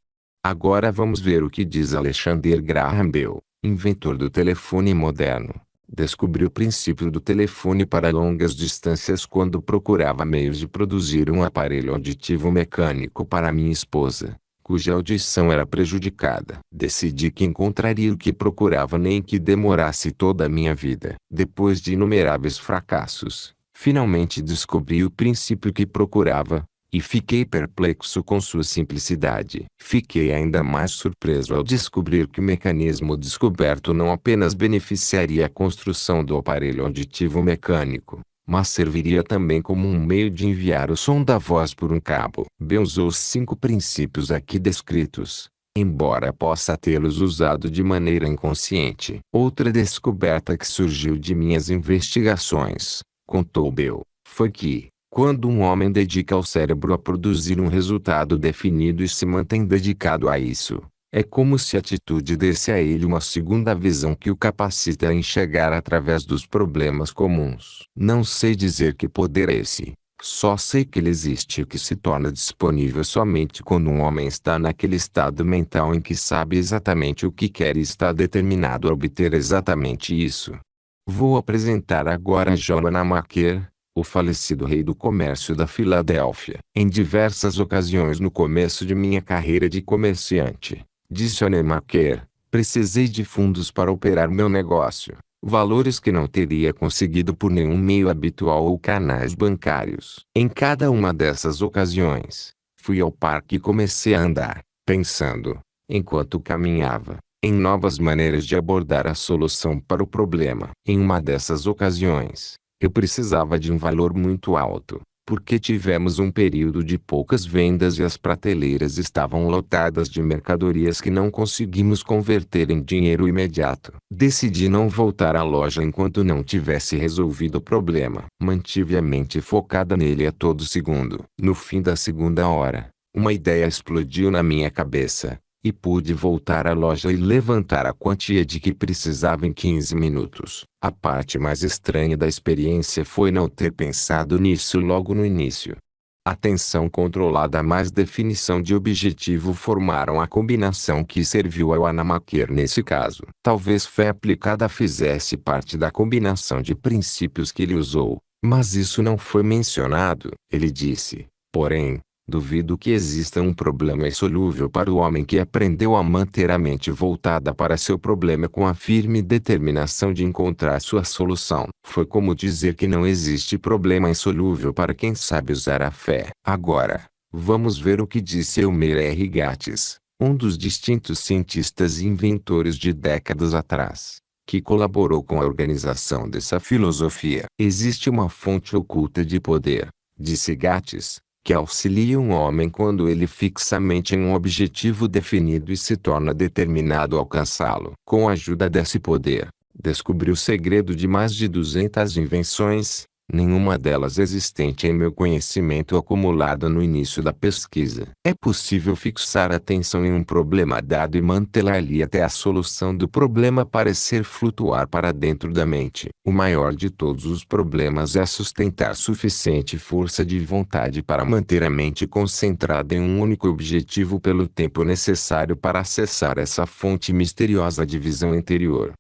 Agora vamos ver o que diz Alexander Graham Bell, inventor do telefone moderno. Descobri o princípio do telefone para longas distâncias quando procurava meios de produzir um aparelho auditivo mecânico para minha esposa, cuja audição era prejudicada. Decidi que encontraria o que procurava nem que demorasse toda a minha vida. Depois de inumeráveis fracassos, finalmente descobri o princípio que procurava, e fiquei perplexo com sua simplicidade. Fiquei ainda mais surpreso ao descobrir que o mecanismo descoberto não apenas beneficiaria a construção do aparelho auditivo mecânico, mas serviria também como um meio de enviar o som da voz por um cabo. Bell usou os 5 princípios aqui descritos, embora possa tê-los usado de maneira inconsciente. Outra descoberta que surgiu de minhas investigações, contou Bell, foi que, quando um homem dedica ao cérebro a produzir um resultado definido e se mantém dedicado a isso, é como se a atitude desse a ele uma segunda visão que o capacita a enxergar através dos problemas comuns. Não sei dizer que poder é esse, Só sei que ele existe e que se torna disponível somente quando um homem está naquele estado mental em que sabe exatamente o que quer e está determinado a obter exatamente isso. Vou apresentar agora John Wanamaker, o falecido rei do comércio da Filadélfia. Em diversas ocasiões no começo de minha carreira de comerciante, disse Wanamaker, precisei de fundos para operar meu negócio. Valores que não teria conseguido por nenhum meio habitual ou canais bancários. Em cada uma dessas ocasiões, fui ao parque e comecei a andar, pensando, enquanto caminhava, em novas maneiras de abordar a solução para o problema. Em uma dessas ocasiões, eu precisava de um valor muito alto, porque tivemos um período de poucas vendas e as prateleiras estavam lotadas de mercadorias que não conseguimos converter em dinheiro imediato. Decidi não voltar à loja enquanto não tivesse resolvido o problema. Mantive a mente focada nele a todo segundo. No fim da segunda hora, uma ideia explodiu na minha cabeça, e pude voltar à loja e levantar a quantia de que precisava em 15 minutos. A parte mais estranha da experiência foi não ter pensado nisso logo no início. Atenção controlada mais definição de objetivo formaram a combinação que serviu ao Wanamaker nesse caso. Talvez fé aplicada fizesse parte da combinação de princípios que ele usou, mas isso não foi mencionado. Ele disse, porém, duvido que exista um problema insolúvel para o homem que aprendeu a manter a mente voltada para seu problema com a firme determinação de encontrar sua solução. Foi como dizer que não existe problema insolúvel para quem sabe usar a fé. Agora, vamos ver o que disse Elmer R. Gates, um dos distintos cientistas e inventores de décadas atrás, que colaborou com a organização dessa filosofia. Existe uma fonte oculta de poder, disse Gates, que auxilia um homem quando ele fixa a mente em um objetivo definido e se torna determinado a alcançá-lo. Com a ajuda desse poder, descobri o segredo de mais de 200 invenções, nenhuma delas existente em meu conhecimento acumulado no início da pesquisa. É possível fixar a atenção em um problema dado e mantê-la ali até a solução do problema parecer flutuar para dentro da mente. O maior de todos os problemas é sustentar suficiente força de vontade para manter a mente concentrada em um único objetivo pelo tempo necessário para acessar essa fonte misteriosa de visão interior.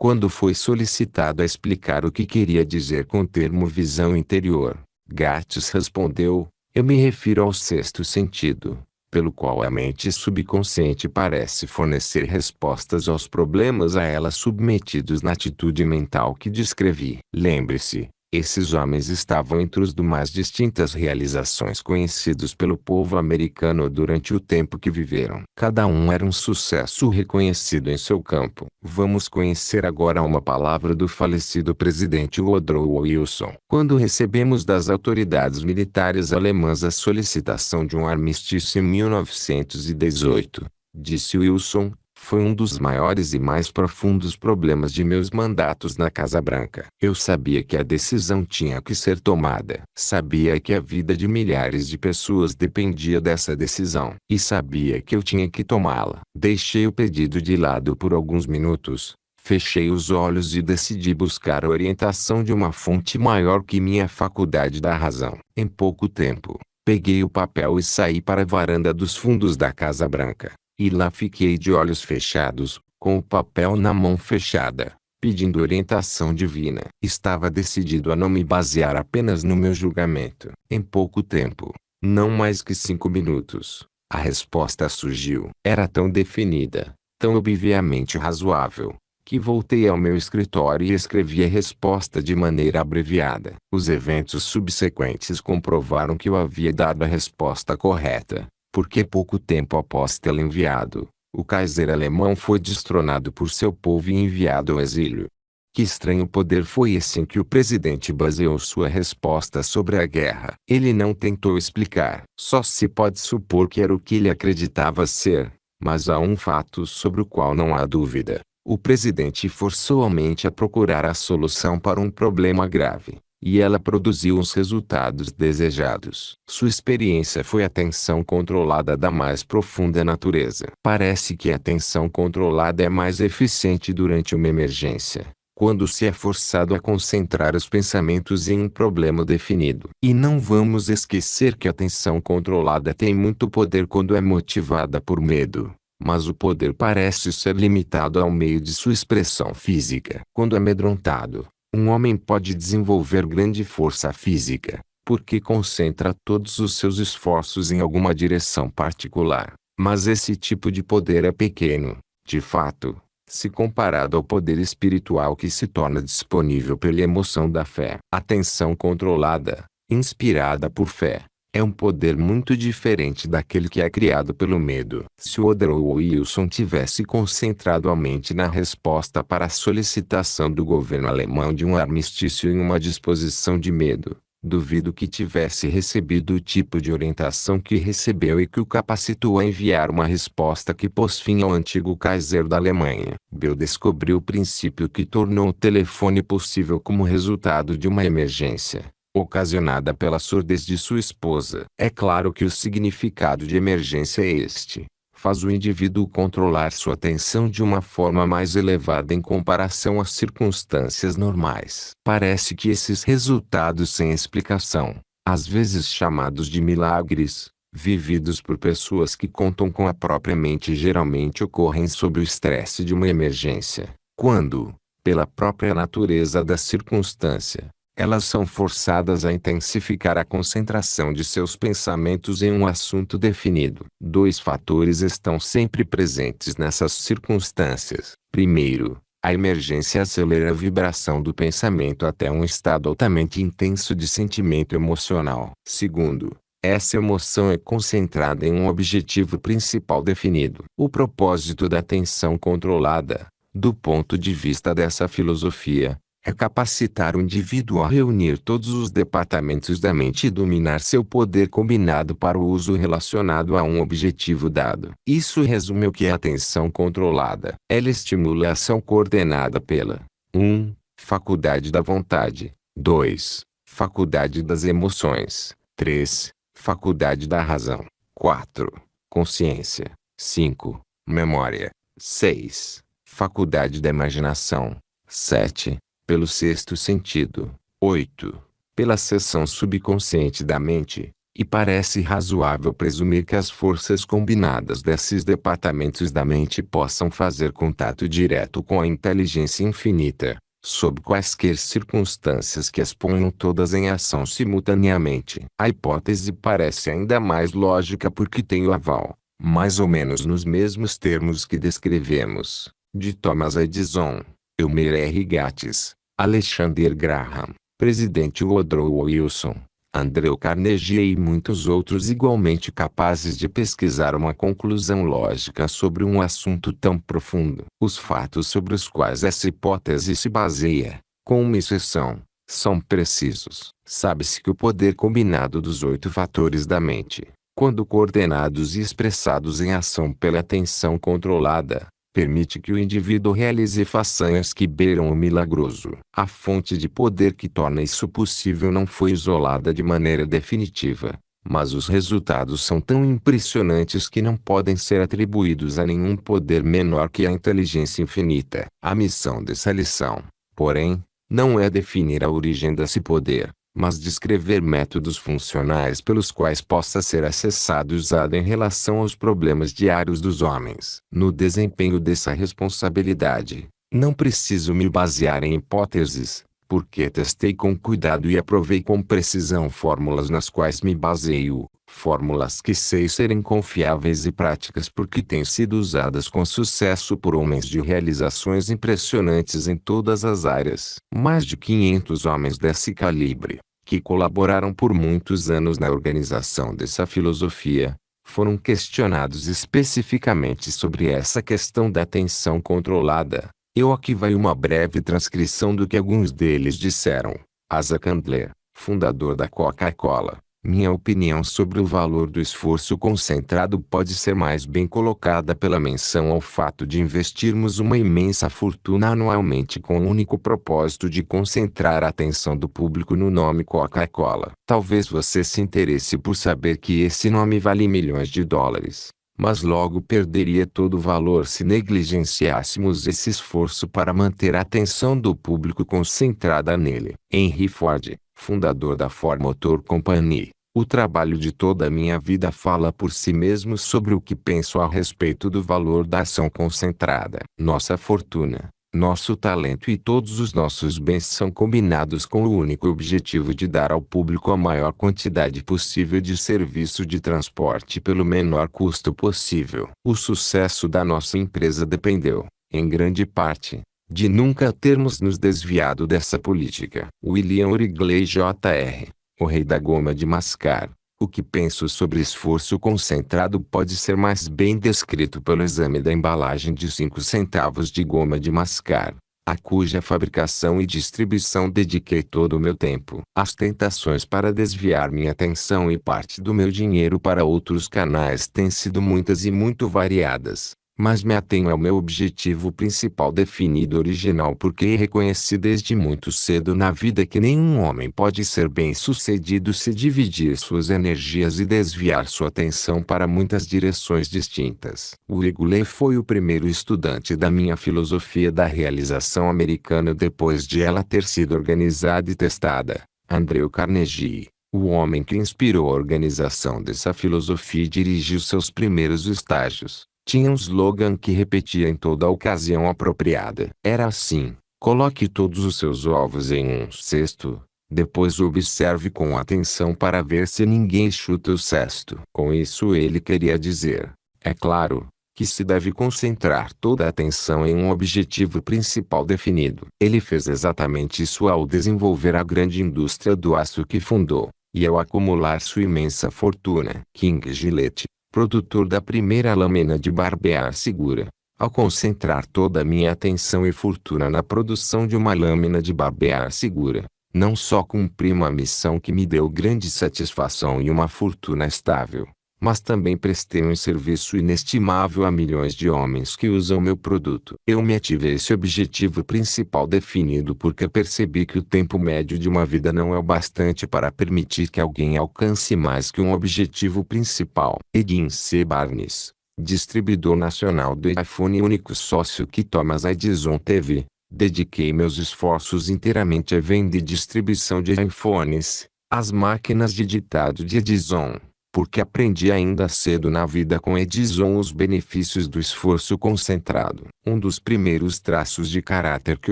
Quando foi solicitado a explicar o que queria dizer com o termo visão interior, Gates respondeu, eu me refiro ao sexto sentido, pelo qual a mente subconsciente parece fornecer respostas aos problemas a ela submetidos na atitude mental que descrevi. Lembre-se, esses homens estavam entre os do mais distintas realizações conhecidos pelo povo americano durante o tempo que viveram. Cada um era um sucesso reconhecido em seu campo. Vamos conhecer agora uma palavra do falecido presidente Woodrow Wilson. Quando recebemos das autoridades militares alemãs a solicitação de um armistício em 1918, disse Wilson, foi um dos maiores e mais profundos problemas de meus mandatos na Casa Branca. Eu sabia que a decisão tinha que ser tomada. Sabia que a vida de milhares de pessoas dependia dessa decisão. E sabia que eu tinha que tomá-la. Deixei o pedido de lado por alguns minutos. Fechei os olhos e decidi buscar a orientação de uma fonte maior que minha faculdade da razão. Em pouco tempo, peguei o papel e saí para a varanda dos fundos da Casa Branca. E lá fiquei de olhos fechados, com o papel na mão fechada, pedindo orientação divina. Estava decidido a não me basear apenas no meu julgamento. Em pouco tempo, não mais que 5 minutos, a resposta surgiu. Era tão definida, tão obviamente razoável, que voltei ao meu escritório e escrevi a resposta de maneira abreviada. Os eventos subsequentes comprovaram que eu havia dado a resposta correta, porque pouco tempo após tê-la enviado, o Kaiser alemão foi destronado por seu povo e enviado ao exílio. Que estranho poder foi esse em que o presidente baseou sua resposta sobre a guerra? Ele não tentou explicar. Só se pode supor que era o que ele acreditava ser, mas há um fato sobre o qual não há dúvida. O presidente forçou a mente a procurar a solução para um problema grave, e ela produziu os resultados desejados. Sua experiência foi a atenção controlada da mais profunda natureza. Parece que a atenção controlada é mais eficiente durante uma emergência, quando se é forçado a concentrar os pensamentos em um problema definido. E não vamos esquecer que a atenção controlada tem muito poder quando é motivada por medo. Mas o poder parece ser limitado ao meio de sua expressão física. Quando amedrontado, um homem pode desenvolver grande força física, porque concentra todos os seus esforços em alguma direção particular. Mas esse tipo de poder é pequeno, de fato, se comparado ao poder espiritual que se torna disponível pela emoção da fé. A atenção controlada, inspirada por fé, é um poder muito diferente daquele que é criado pelo medo. Se Woodrow Wilson tivesse concentrado a mente na resposta para a solicitação do governo alemão de um armistício em uma disposição de medo, duvido que tivesse recebido o tipo de orientação que recebeu e que o capacitou a enviar uma resposta que pôs fim ao antigo Kaiser da Alemanha. Bell descobriu o princípio que tornou o telefone possível como resultado de uma emergência ocasionada pela surdez de sua esposa. É claro que o significado de emergência é este: faz o indivíduo controlar sua atenção de uma forma mais elevada em comparação às circunstâncias normais. Parece que esses resultados sem explicação, às vezes chamados de milagres, vividos por pessoas que contam com a própria mente, geralmente ocorrem sob o estresse de uma emergência, quando, pela própria natureza da circunstância, elas são forçadas a intensificar a concentração de seus pensamentos em um assunto definido. Dois fatores estão sempre presentes nessas circunstâncias. Primeiro, a emergência acelera a vibração do pensamento até um estado altamente intenso de sentimento emocional. Segundo, essa emoção é concentrada em um objetivo principal definido. O propósito da atenção controlada, do ponto de vista dessa filosofia, é capacitar o indivíduo a reunir todos os departamentos da mente e dominar seu poder combinado para o uso relacionado a um objetivo dado. Isso resume o que é atenção controlada. Ela estimula a ação coordenada pela 1. Faculdade da vontade, 2. Faculdade das emoções, 3. Faculdade da razão, 4. Consciência, 5. Memória, 6. Faculdade da imaginação, 7. Pelo sexto sentido, 8. Pela seção subconsciente da mente, e parece razoável presumir que as forças combinadas desses departamentos da mente possam fazer contato direto com a inteligência infinita, sob quaisquer circunstâncias que as ponham todas em ação simultaneamente. A hipótese parece ainda mais lógica porque tem o aval, mais ou menos nos mesmos termos que descrevemos, de Thomas Edison, Elmer R. Gates, Alexander Graham, presidente Woodrow Wilson, Andrew Carnegie e muitos outros igualmente capazes de pesquisar uma conclusão lógica sobre um assunto tão profundo. Os fatos sobre os quais essa hipótese se baseia, com uma exceção, são precisos. Sabe-se que o poder combinado dos 8 fatores da mente, quando coordenados e expressados em ação pela atenção controlada, permite que o indivíduo realize façanhas que beiram o milagroso. A fonte de poder que torna isso possível não foi isolada de maneira definitiva, mas os resultados são tão impressionantes que não podem ser atribuídos a nenhum poder menor que a inteligência infinita. A missão dessa lição, porém, não é definir a origem desse poder, mas descrever métodos funcionais pelos quais possa ser acessado e usado em relação aos problemas diários dos homens. No desempenho dessa responsabilidade, não preciso me basear em hipóteses, porque testei com cuidado e aprovei com precisão fórmulas nas quais me baseio, fórmulas que sei serem confiáveis e práticas porque têm sido usadas com sucesso por homens de realizações impressionantes em todas as áreas. Mais de 500 homens desse calibre, que colaboraram por muitos anos na organização dessa filosofia, foram questionados especificamente sobre essa questão da atenção controlada. Aqui vai uma breve transcrição do que alguns deles disseram. Asa Candler, fundador da Coca-Cola. Minha opinião sobre o valor do esforço concentrado pode ser mais bem colocada pela menção ao fato de investirmos uma imensa fortuna anualmente com o único propósito de concentrar a atenção do público no nome Coca-Cola. Talvez você se interesse por saber que esse nome vale milhões de dólares. mas logo perderia todo o valor se negligenciássemos esse esforço para manter a atenção do público concentrada nele. Henry Ford, fundador da Ford Motor Company. O trabalho de toda a minha vida fala por si mesmo sobre o que penso a respeito do valor da ação concentrada. Nossa fortuna, nosso talento e todos os nossos bens são combinados com o único objetivo de dar ao público a maior quantidade possível de serviço de transporte pelo menor custo possível. O sucesso da nossa empresa dependeu, em grande parte, de nunca termos nos desviado dessa política. William Wrigley Jr., o rei da goma de mascar. O que penso sobre esforço concentrado pode ser mais bem descrito pelo exame da embalagem de 5 centavos de goma de mascar, a cuja fabricação e distribuição dediquei todo o meu tempo. As tentações para desviar minha atenção e parte do meu dinheiro para outros canais têm sido muitas e muito variadas. Mas me atenho ao meu objetivo principal definido original porque reconheci desde muito cedo na vida que nenhum homem pode ser bem-sucedido se dividir suas energias e desviar sua atenção para muitas direções distintas. Wrigley foi o primeiro estudante da minha filosofia da realização americana depois de ela ter sido organizada e testada. Andrew Carnegie, o homem que inspirou a organização dessa filosofia e dirigiu seus primeiros estágios, tinha um slogan que repetia em toda ocasião apropriada. Era assim: coloque todos os seus ovos em um cesto, depois observe com atenção para ver se ninguém chuta o cesto. Com isso ele queria dizer, é claro, que se deve concentrar toda a atenção em um objetivo principal definido. Ele fez exatamente isso ao desenvolver a grande indústria do aço que fundou, e ao acumular sua imensa fortuna. King Gillette, produtor da primeira lâmina de barbear segura. Ao concentrar toda a minha atenção e fortuna na produção de uma lâmina de barbear segura, não só cumpri uma missão que me deu grande satisfação e uma fortuna estável, mas também prestei um serviço inestimável a milhões de homens que usam meu produto. Eu me ative a esse objetivo principal definido porque percebi que o tempo médio de uma vida não é o bastante para permitir que alguém alcance mais que um objetivo principal. Edwin C. Barnes, distribuidor nacional do iPhone e único sócio que Thomas Edison teve, dediquei meus esforços inteiramente à venda e distribuição de iPhones, as máquinas de ditado de Edison, porque aprendi ainda cedo na vida com Edison os benefícios do esforço concentrado. Um dos primeiros traços de caráter que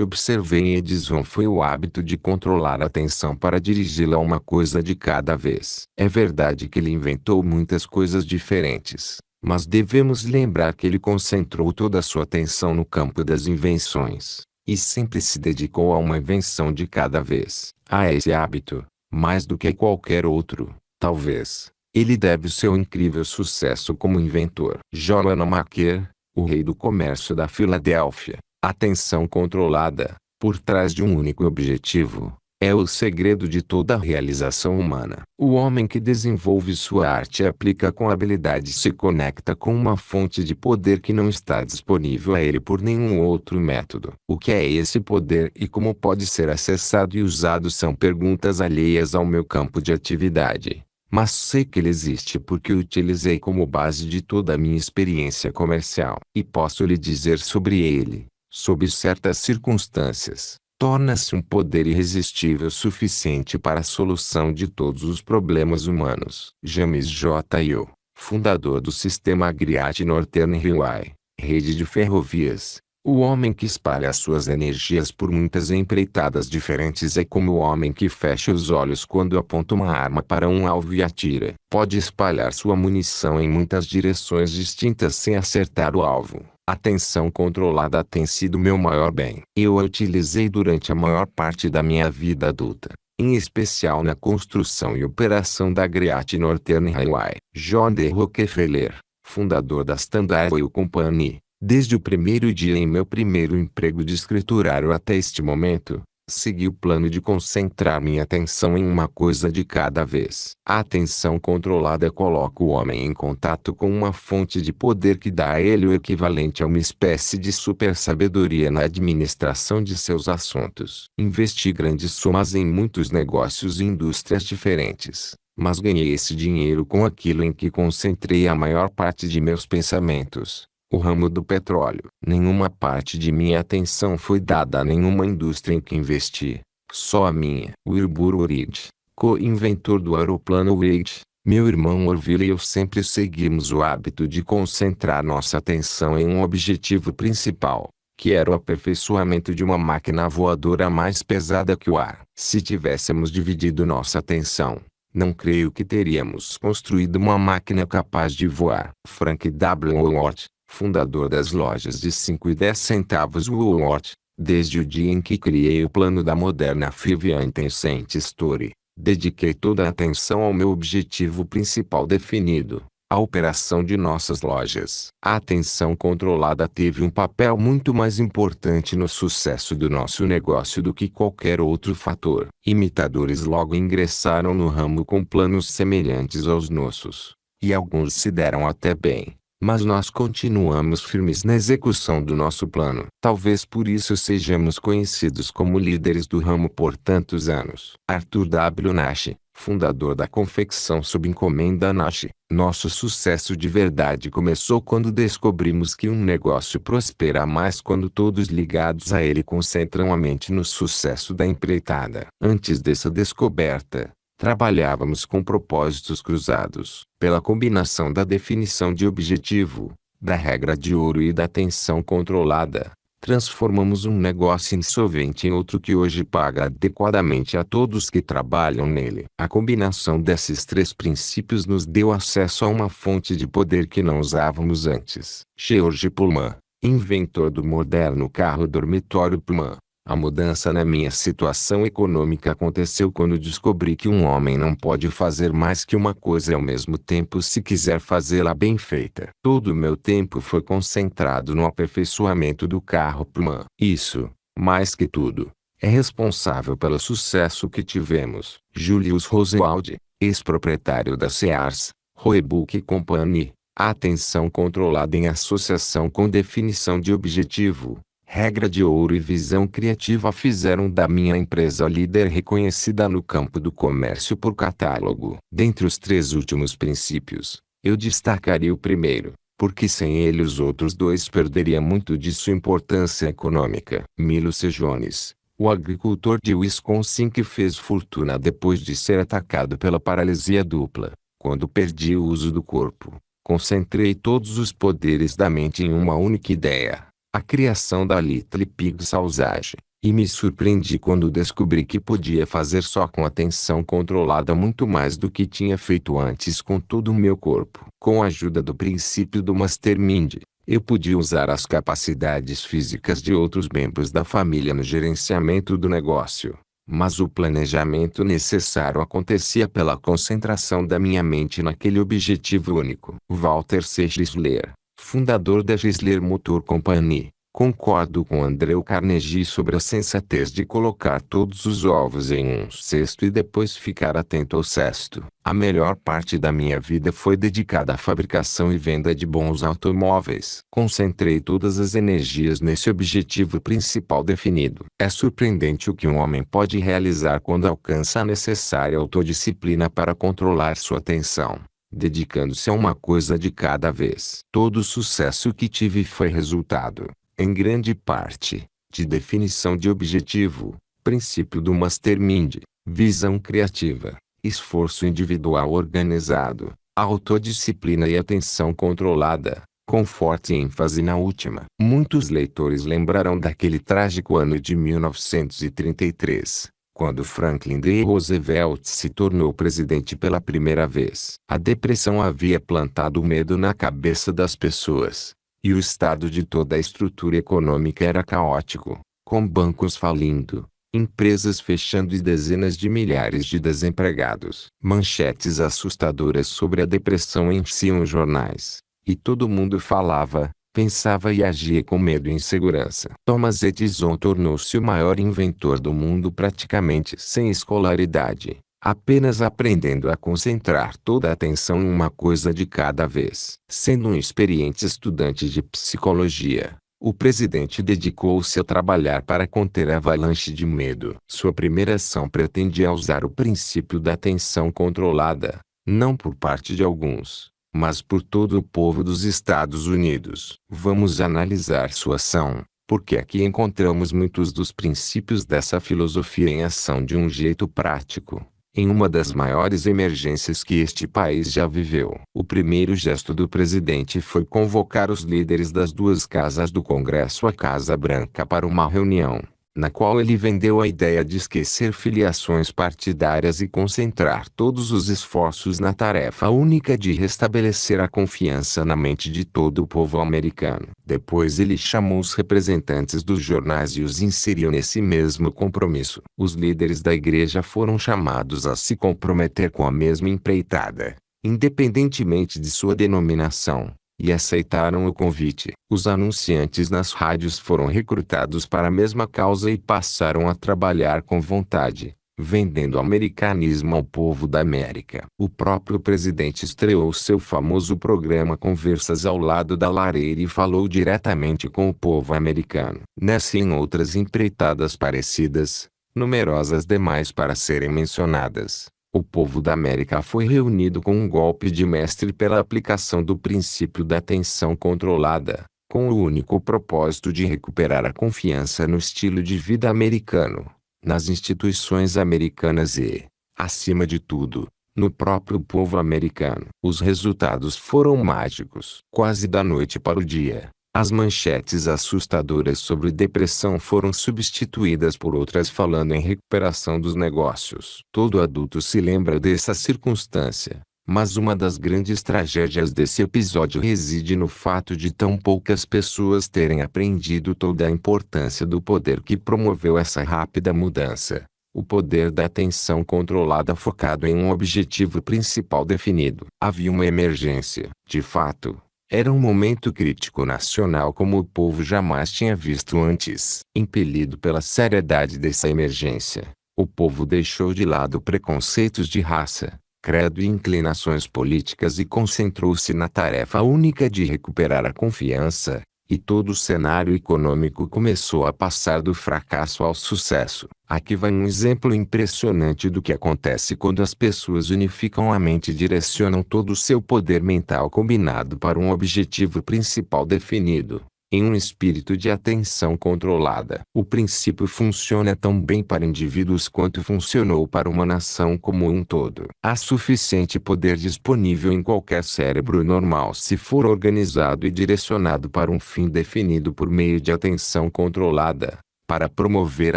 observei em Edison foi o hábito de controlar a atenção para dirigi-la a uma coisa de cada vez. É verdade que ele inventou muitas coisas diferentes, mas devemos lembrar que ele concentrou toda a sua atenção no campo das invenções, e sempre se dedicou a uma invenção de cada vez. A esse hábito, mais do que a qualquer outro, talvez, ele deve o seu incrível sucesso como inventor. John Macker, o rei do comércio da Filadélfia. Atenção controlada, por trás de um único objetivo, é o segredo de toda a realização humana. O homem que desenvolve sua arte e aplica com habilidade se conecta com uma fonte de poder que não está disponível a ele por nenhum outro método. O que é esse poder e como pode ser acessado e usado são perguntas alheias ao meu campo de atividade. Mas sei que ele existe porque o utilizei como base de toda a minha experiência comercial. E posso lhe dizer sobre ele, sob certas circunstâncias, torna-se um poder irresistível suficiente para a solução de todos os problemas humanos. James J. Yo, fundador do sistema Great Northern Railway, rede de ferrovias. O homem que espalha suas energias por muitas empreitadas diferentes é como o homem que fecha os olhos quando aponta uma arma para um alvo e atira. Pode espalhar sua munição em muitas direções distintas sem acertar o alvo. A atenção controlada tem sido meu maior bem. Eu a utilizei durante a maior parte da minha vida adulta, em especial na construção e operação da Great Northern Railway. John D. Rockefeller, fundador da Standard Oil Company. Desde o primeiro dia em meu primeiro emprego de escriturário até este momento, segui o plano de concentrar minha atenção em uma coisa de cada vez. A atenção controlada coloca o homem em contato com uma fonte de poder que dá a ele o equivalente a uma espécie de super-sabedoria na administração de seus assuntos. Investi grandes somas em muitos negócios e indústrias diferentes, Mas ganhei esse dinheiro com aquilo em que concentrei a maior parte de meus pensamentos. O ramo do petróleo. Nenhuma parte de minha atenção foi dada a nenhuma indústria em que investi. Só a minha. Wilbur Reed, co-inventor do aeroplano Wright, meu irmão Orville e eu sempre seguimos o hábito de concentrar nossa atenção em um objetivo principal, que era o aperfeiçoamento de uma máquina voadora mais pesada que o ar. Se tivéssemos dividido nossa atenção, não creio que teríamos construído uma máquina capaz de voar. Frank W. Woolworth, fundador das lojas de 5 e 10 centavos Woolworth, desde o dia em que criei o plano da moderna Five Cent Store, dediquei toda a atenção ao meu objetivo principal definido, a operação de nossas lojas. A atenção controlada teve um papel muito mais importante no sucesso do nosso negócio do que qualquer outro fator. Imitadores logo ingressaram no ramo com planos semelhantes aos nossos, e alguns se deram até bem. Mas nós continuamos firmes na execução do nosso plano. Talvez por isso sejamos conhecidos como líderes do ramo por tantos anos. Arthur W. Nash, fundador da confecção sob encomenda Nash. Nosso sucesso de verdade começou quando descobrimos que um negócio prospera mais quando todos ligados a ele concentram a mente no sucesso da empreitada. Antes dessa descoberta, trabalhávamos com propósitos cruzados. Pela combinação da definição de objetivo, da regra de ouro e da atenção controlada, transformamos um negócio insolvente em outro que hoje paga adequadamente a todos que trabalham nele. A combinação desses três princípios nos deu acesso a uma fonte de poder que não usávamos antes. George Pullman, inventor do moderno carro dormitório Pullman. A mudança na minha situação econômica aconteceu quando descobri que um homem não pode fazer mais que uma coisa ao mesmo tempo se quiser fazê-la bem feita. Todo o meu tempo foi concentrado no aperfeiçoamento do carro Pullman. Isso, mais que tudo, é responsável pelo sucesso que tivemos. Julius Rosenwald, ex-proprietário da Sears, Roebuck Company. A atenção controlada em associação com definição de objetivo, regra de ouro e visão criativa fizeram da minha empresa líder reconhecida no campo do comércio por catálogo. Dentre os três últimos princípios, eu destacaria o primeiro, porque sem ele os outros dois perderiam muito de sua importância econômica. Milo C. Jones, o agricultor de Wisconsin que fez fortuna depois de ser atacado pela paralisia dupla. Quando perdi o uso do corpo, concentrei todos os poderes da mente em uma única ideia: a criação da Little Pig Sausage, e me surpreendi quando descobri que podia fazer só com atenção controlada muito mais do que tinha feito antes com todo o meu corpo. Com a ajuda do princípio do Mastermind, eu podia usar as capacidades físicas de outros membros da família no gerenciamento do negócio, mas o planejamento necessário acontecia pela concentração da minha mente naquele objetivo único. Walter C. Chrysler, fundador da Chrysler Motor Company, concordo com Andrew Carnegie sobre a sensatez de colocar todos os ovos em um cesto e depois ficar atento ao cesto. A melhor parte da minha vida foi dedicada à fabricação e venda de bons automóveis. Concentrei todas as energias nesse objetivo principal definido. É surpreendente o que um homem pode realizar quando alcança a necessária autodisciplina para controlar sua atenção, dedicando-se a uma coisa de cada vez. Todo o sucesso que tive foi resultado, em grande parte, de definição de objetivo, princípio do Mastermind, visão criativa, esforço individual organizado, autodisciplina e atenção controlada, com forte ênfase na última. Muitos leitores lembrarão daquele trágico ano de 1933. Quando Franklin D. Roosevelt se tornou presidente pela primeira vez. A depressão havia plantado o medo na cabeça das pessoas, e o estado de toda a estrutura econômica era caótico, com bancos falindo, empresas fechando e dezenas de milhares de desempregados. Manchetes assustadoras sobre a depressão enchiam os jornais, e todo mundo falava, pensava e agia com medo e insegurança. Thomas Edison tornou-se o maior inventor do mundo praticamente sem escolaridade, apenas aprendendo a concentrar toda a atenção em uma coisa de cada vez. Sendo um experiente estudante de psicologia, O presidente dedicou-se a trabalhar para conter a avalanche de medo. Sua primeira ação pretendia usar o princípio da atenção controlada, não por parte de alguns, mas por todo o povo dos Estados Unidos. Vamos analisar sua ação, porque aqui encontramos muitos dos princípios dessa filosofia em ação de um jeito prático. Em uma das maiores emergências que este país já viveu, o primeiro gesto do presidente foi convocar os líderes das duas casas do Congresso à Casa Branca para uma reunião, na qual ele vendeu a ideia de esquecer filiações partidárias e concentrar todos os esforços na tarefa única de restabelecer a confiança na mente de todo o povo americano. Depois ele chamou os representantes dos jornais e os inseriu nesse mesmo compromisso. Os líderes da igreja foram chamados a se comprometer com a mesma empreitada, independentemente de sua denominação, e aceitaram o convite. Os anunciantes nas rádios foram recrutados para a mesma causa e passaram a trabalhar com vontade, vendendo americanismo ao povo da América. O próprio presidente estreou seu famoso programa Conversas ao lado da lareira e falou diretamente com o povo americano. Nessa e em outras empreitadas parecidas, numerosas demais para serem mencionadas, o povo da América foi reunido com um golpe de mestre pela aplicação do princípio da atenção controlada, com o único propósito de recuperar a confiança no estilo de vida americano, nas instituições americanas e, acima de tudo, no próprio povo americano. Os resultados foram mágicos. Quase da noite para o dia, as manchetes assustadoras sobre depressão foram substituídas por outras falando em recuperação dos negócios. Todo adulto se lembra dessa circunstância, mas uma das grandes tragédias desse episódio reside no fato de tão poucas pessoas terem aprendido toda a importância do poder que promoveu essa rápida mudança. O poder da atenção controlada focado em um objetivo principal definido. Havia uma emergência, de fato. Era um momento crítico nacional como o povo jamais tinha visto antes. Impelido pela seriedade dessa emergência, o povo deixou de lado preconceitos de raça, credo e inclinações políticas e concentrou-se na tarefa única de recuperar a confiança, e todo o cenário econômico começou a passar do fracasso ao sucesso. Aqui vai um exemplo impressionante do que acontece quando as pessoas unificam a mente e direcionam todo o seu poder mental combinado para um objetivo principal definido, em um espírito de atenção controlada. O princípio funciona tão bem para indivíduos quanto funcionou para uma nação como um todo. Há suficiente poder disponível em qualquer cérebro normal se for organizado e direcionado para um fim definido por meio de atenção controlada, para promover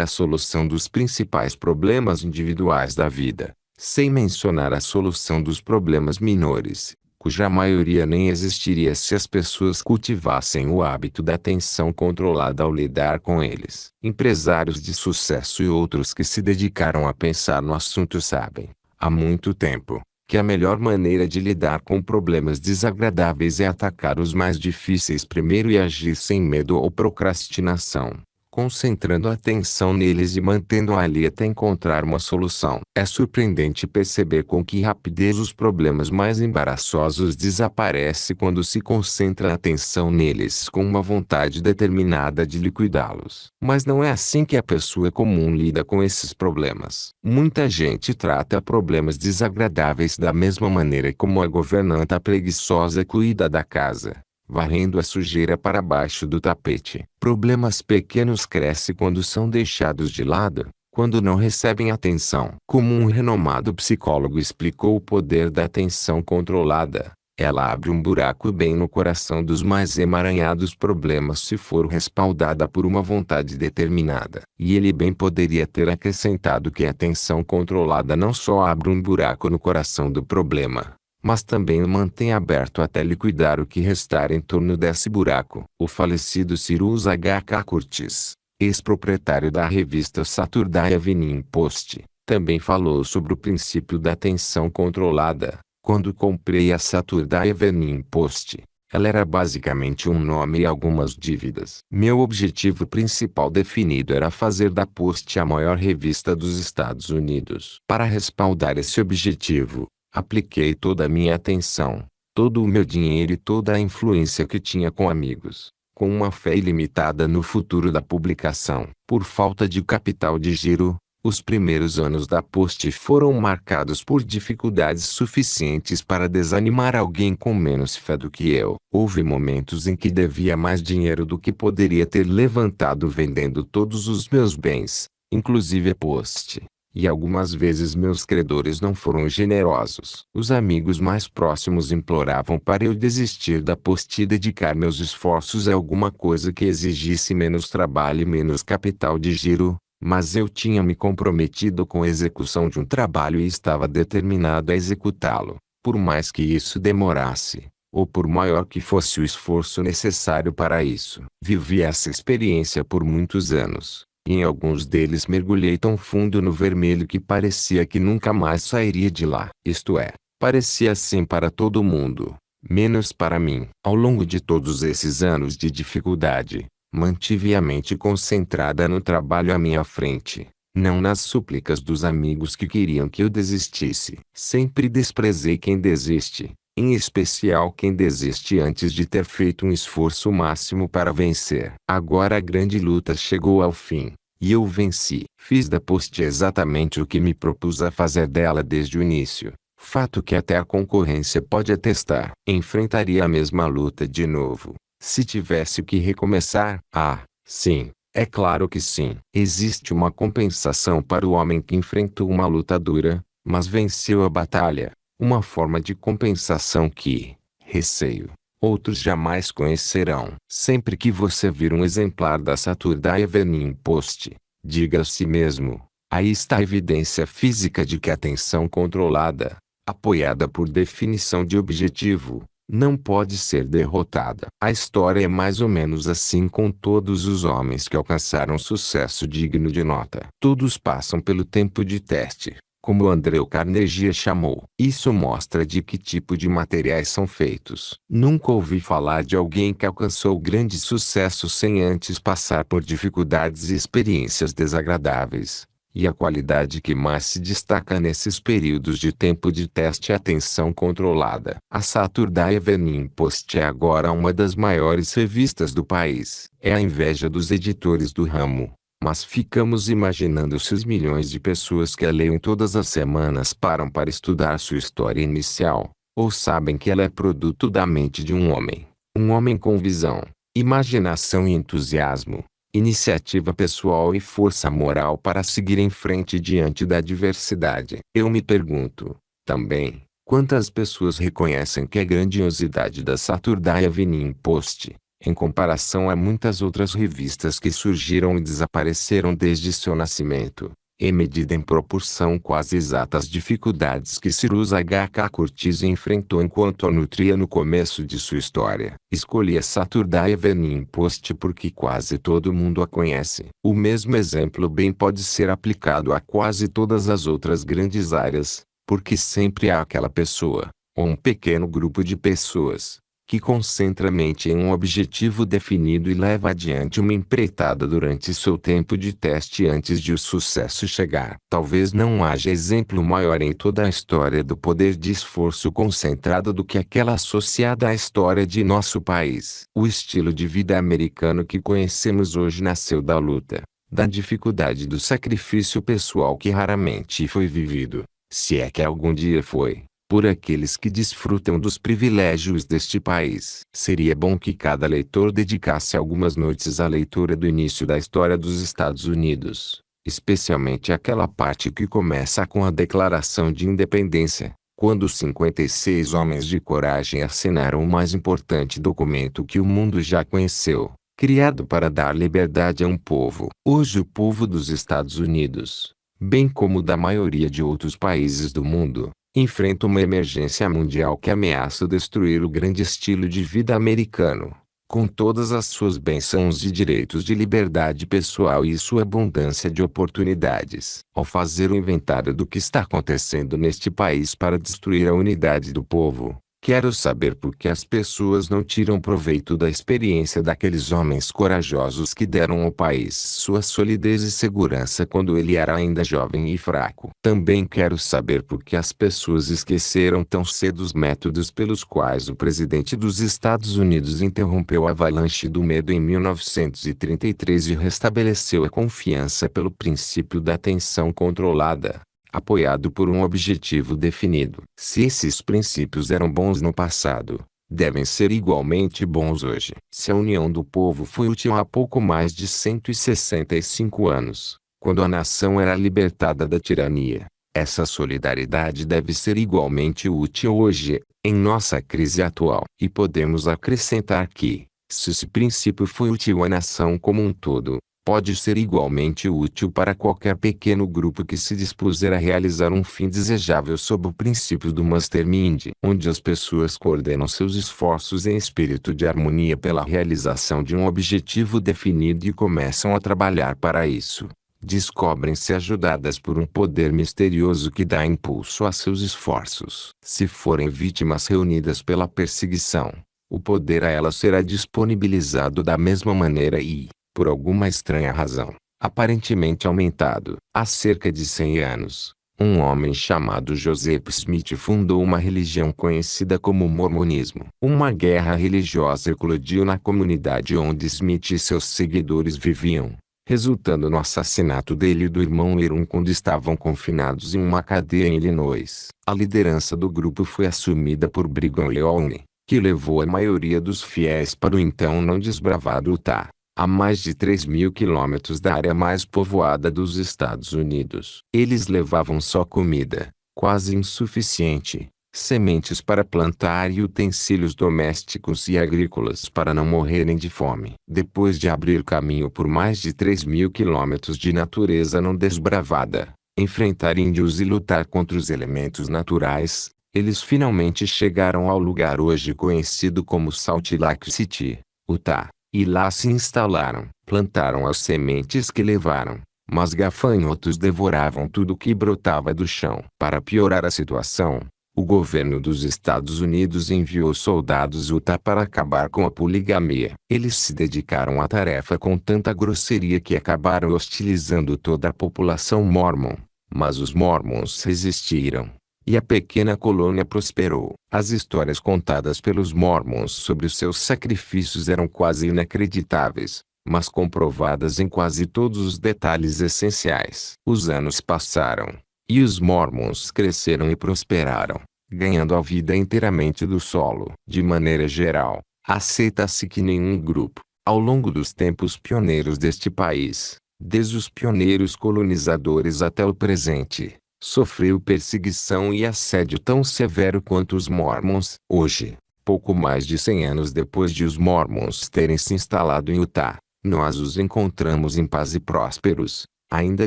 a solução dos principais problemas individuais da vida, sem mencionar a solução dos problemas menores, cuja maioria nem existiria se as pessoas cultivassem o hábito da atenção controlada ao lidar com eles. Empresários de sucesso e outros que se dedicaram a pensar no assunto sabem, há muito tempo, que a melhor maneira de lidar com problemas desagradáveis é atacar os mais difíceis primeiro e agir sem medo ou procrastinação, concentrando a atenção neles e mantendo-a ali até encontrar uma solução. É surpreendente perceber com que rapidez os problemas mais embaraçosos desaparecem quando se concentra a atenção neles com uma vontade determinada de liquidá-los. Mas não é assim que a pessoa comum lida com esses problemas. Muita gente trata problemas desagradáveis da mesma maneira como a governanta preguiçosa cuida da casa, varrendo a sujeira para baixo do tapete. Problemas pequenos crescem quando são deixados de lado, quando não recebem atenção. Como um renomado psicólogo explicou o poder da atenção controlada, ela abre um buraco bem no coração dos mais emaranhados problemas se for respaldada por uma vontade determinada. E ele bem poderia ter acrescentado que a atenção controlada não só abre um buraco no coração do problema, mas também o mantém aberto até liquidar o que restar em torno desse buraco. O falecido Cyrus H.K. Curtis, ex-proprietário da revista Saturday Evening Post, também falou sobre o princípio da atenção controlada. Quando comprei a Saturday Evening Post, ela era basicamente um nome e algumas dívidas. Meu objetivo principal definido era fazer da Post a maior revista dos Estados Unidos. Para respaldar esse objetivo, apliquei toda a minha atenção, todo o meu dinheiro e toda a influência que tinha com amigos, com uma fé ilimitada no futuro da publicação. Por falta de capital de giro, os primeiros anos da Post foram marcados por dificuldades suficientes para desanimar alguém com menos fé do que eu. Houve momentos em que devia mais dinheiro do que poderia ter levantado vendendo todos os meus bens, inclusive a Post. E algumas vezes meus credores não foram generosos. Os amigos mais próximos imploravam para eu desistir da Post e dedicar meus esforços a alguma coisa que exigisse menos trabalho e menos capital de giro. Mas eu tinha me comprometido com a execução de um trabalho e estava determinado a executá-lo, por mais que isso demorasse, ou por maior que fosse o esforço necessário para isso. Vivi essa experiência por muitos anos, e em alguns deles mergulhei tão fundo no vermelho que parecia que nunca mais sairia de lá. Isto é, parecia assim para todo mundo, menos para mim. Ao longo de todos esses anos de dificuldade, mantive a mente concentrada no trabalho à minha frente, não nas súplicas dos amigos que queriam que eu desistisse. Sempre desprezei quem desiste, em especial quem desiste antes de ter feito um esforço máximo para vencer. Agora a grande luta chegou ao fim, e eu venci. Fiz da Post exatamente o que me propus a fazer dela desde o início. Fato que até a concorrência pode atestar. Enfrentaria a mesma luta de novo, se tivesse que recomeçar? Ah, sim, é claro que sim. Existe uma compensação para o homem que enfrentou uma luta dura, mas venceu a batalha. Uma forma de compensação que, receio, outros jamais conhecerão. Sempre que você vir um exemplar da Saturday Evening Post, diga a si mesmo: aí está a evidência física de que a atenção controlada, apoiada por definição de objetivo, não pode ser derrotada. A história é mais ou menos assim com todos os homens que alcançaram sucesso digno de nota. Todos passam pelo tempo de teste, como Andrew Carnegie chamou. Isso mostra de que tipo de materiais são feitos. Nunca ouvi falar de alguém que alcançou grande sucesso sem antes passar por dificuldades e experiências desagradáveis. E a qualidade que mais se destaca nesses períodos de tempo de teste é a atenção controlada. A Saturday Evening Post é agora uma das maiores revistas do país. É a inveja dos editores do ramo. Mas ficamos imaginando se os milhões de pessoas que a leem todas as semanas param para estudar sua história inicial, ou sabem que ela é produto da mente de um homem com visão, imaginação e entusiasmo, iniciativa pessoal e força moral para seguir em frente diante da adversidade. Eu me pergunto, também, quantas pessoas reconhecem que a grandiosidade da Saturday Evening Post, em comparação a muitas outras revistas que surgiram e desapareceram desde seu nascimento, é medida em proporção quase exata às dificuldades que Cyrus H.K. Curtis enfrentou enquanto a nutria no começo de sua história. Escolhi a Saturday Evening Post porque quase todo mundo a conhece. O mesmo exemplo bem pode ser aplicado a quase todas as outras grandes áreas, porque sempre há aquela pessoa, ou um pequeno grupo de pessoas, que concentra a mente em um objetivo definido e leva adiante uma empreitada durante seu tempo de teste antes de o sucesso chegar. Talvez não haja exemplo maior em toda a história do poder de esforço concentrado do que aquela associada à história de nosso país. O estilo de vida americano que conhecemos hoje nasceu da luta, da dificuldade e do sacrifício pessoal que raramente foi vivido, se é que algum dia foi, por aqueles que desfrutam dos privilégios deste país. Seria bom que cada leitor dedicasse algumas noites à leitura do início da história dos Estados Unidos, especialmente aquela parte que começa com a Declaração de Independência, quando 56 homens de coragem assinaram o mais importante documento que o mundo já conheceu, criado para dar liberdade a um povo. Hoje o povo dos Estados Unidos, bem como da maioria de outros países do mundo, enfrenta uma emergência mundial que ameaça destruir o grande estilo de vida americano, com todas as suas bênçãos e direitos de liberdade pessoal e sua abundância de oportunidades. Ao fazer o inventário do que está acontecendo neste país para destruir a unidade do povo, Quero saber por que as pessoas não tiram proveito da experiência daqueles homens corajosos que deram ao país sua solidez e segurança quando ele era ainda jovem e fraco. Também quero saber por que as pessoas esqueceram tão cedo os métodos pelos quais o presidente dos Estados Unidos interrompeu a avalanche do medo em 1933 e restabeleceu a confiança pelo princípio da atenção controlada, apoiado por um objetivo definido. Se esses princípios eram bons no passado, devem ser igualmente bons hoje. Se a união do povo foi útil há pouco mais de 165 anos, quando a nação era libertada da tirania, essa solidariedade deve ser igualmente útil hoje, em nossa crise atual. E podemos acrescentar que, se esse princípio foi útil à nação como um todo, pode ser igualmente útil para qualquer pequeno grupo que se dispuser a realizar um fim desejável sob o princípio do mastermind, onde as pessoas coordenam seus esforços em espírito de harmonia pela realização de um objetivo definido e começam a trabalhar para isso. Descobrem-se ajudadas por um poder misterioso que dá impulso a seus esforços. Se forem vítimas reunidas pela perseguição, o poder a elas será disponibilizado da mesma maneira e, por alguma estranha razão, aparentemente aumentado. Há cerca de 100 anos, um homem chamado Joseph Smith fundou uma religião conhecida como Mormonismo. Uma guerra religiosa eclodiu na comunidade onde Smith e seus seguidores viviam, resultando no assassinato dele e do irmão Aaron quando estavam confinados em uma cadeia em Illinois. A liderança do grupo foi assumida por Brigham Young, que levou a maioria dos fiéis para o então não desbravado Utah, a mais de 3.000 quilômetros da área mais povoada dos Estados Unidos. Eles levavam só comida, quase insuficiente, sementes para plantar e utensílios domésticos e agrícolas para não morrerem de fome. Depois de abrir caminho por mais de 3.000 quilômetros de natureza não desbravada, enfrentar índios e lutar contra os elementos naturais, eles finalmente chegaram ao lugar hoje conhecido como Salt Lake City, Utah. E lá se instalaram. Plantaram as sementes que levaram, mas gafanhotos devoravam tudo que brotava do chão. Para piorar a situação, o governo dos Estados Unidos enviou soldados Utah para acabar com a poligamia. Eles se dedicaram à tarefa com tanta grosseria que acabaram hostilizando toda a população mórmon, mas os mormons resistiram, e a pequena colônia prosperou. As histórias contadas pelos mormons sobre os seus sacrifícios eram quase inacreditáveis, mas comprovadas em quase todos os detalhes essenciais. Os anos passaram, e os mormons cresceram e prosperaram, ganhando a vida inteiramente do solo. De maneira geral, aceita-se que nenhum grupo, ao longo dos tempos pioneiros deste país, desde os pioneiros colonizadores até o presente, sofreu perseguição e assédio tão severo quanto os mormons. Hoje, pouco mais de 100 anos depois de os mormons terem se instalado em Utah, nós os encontramos em paz e prósperos, ainda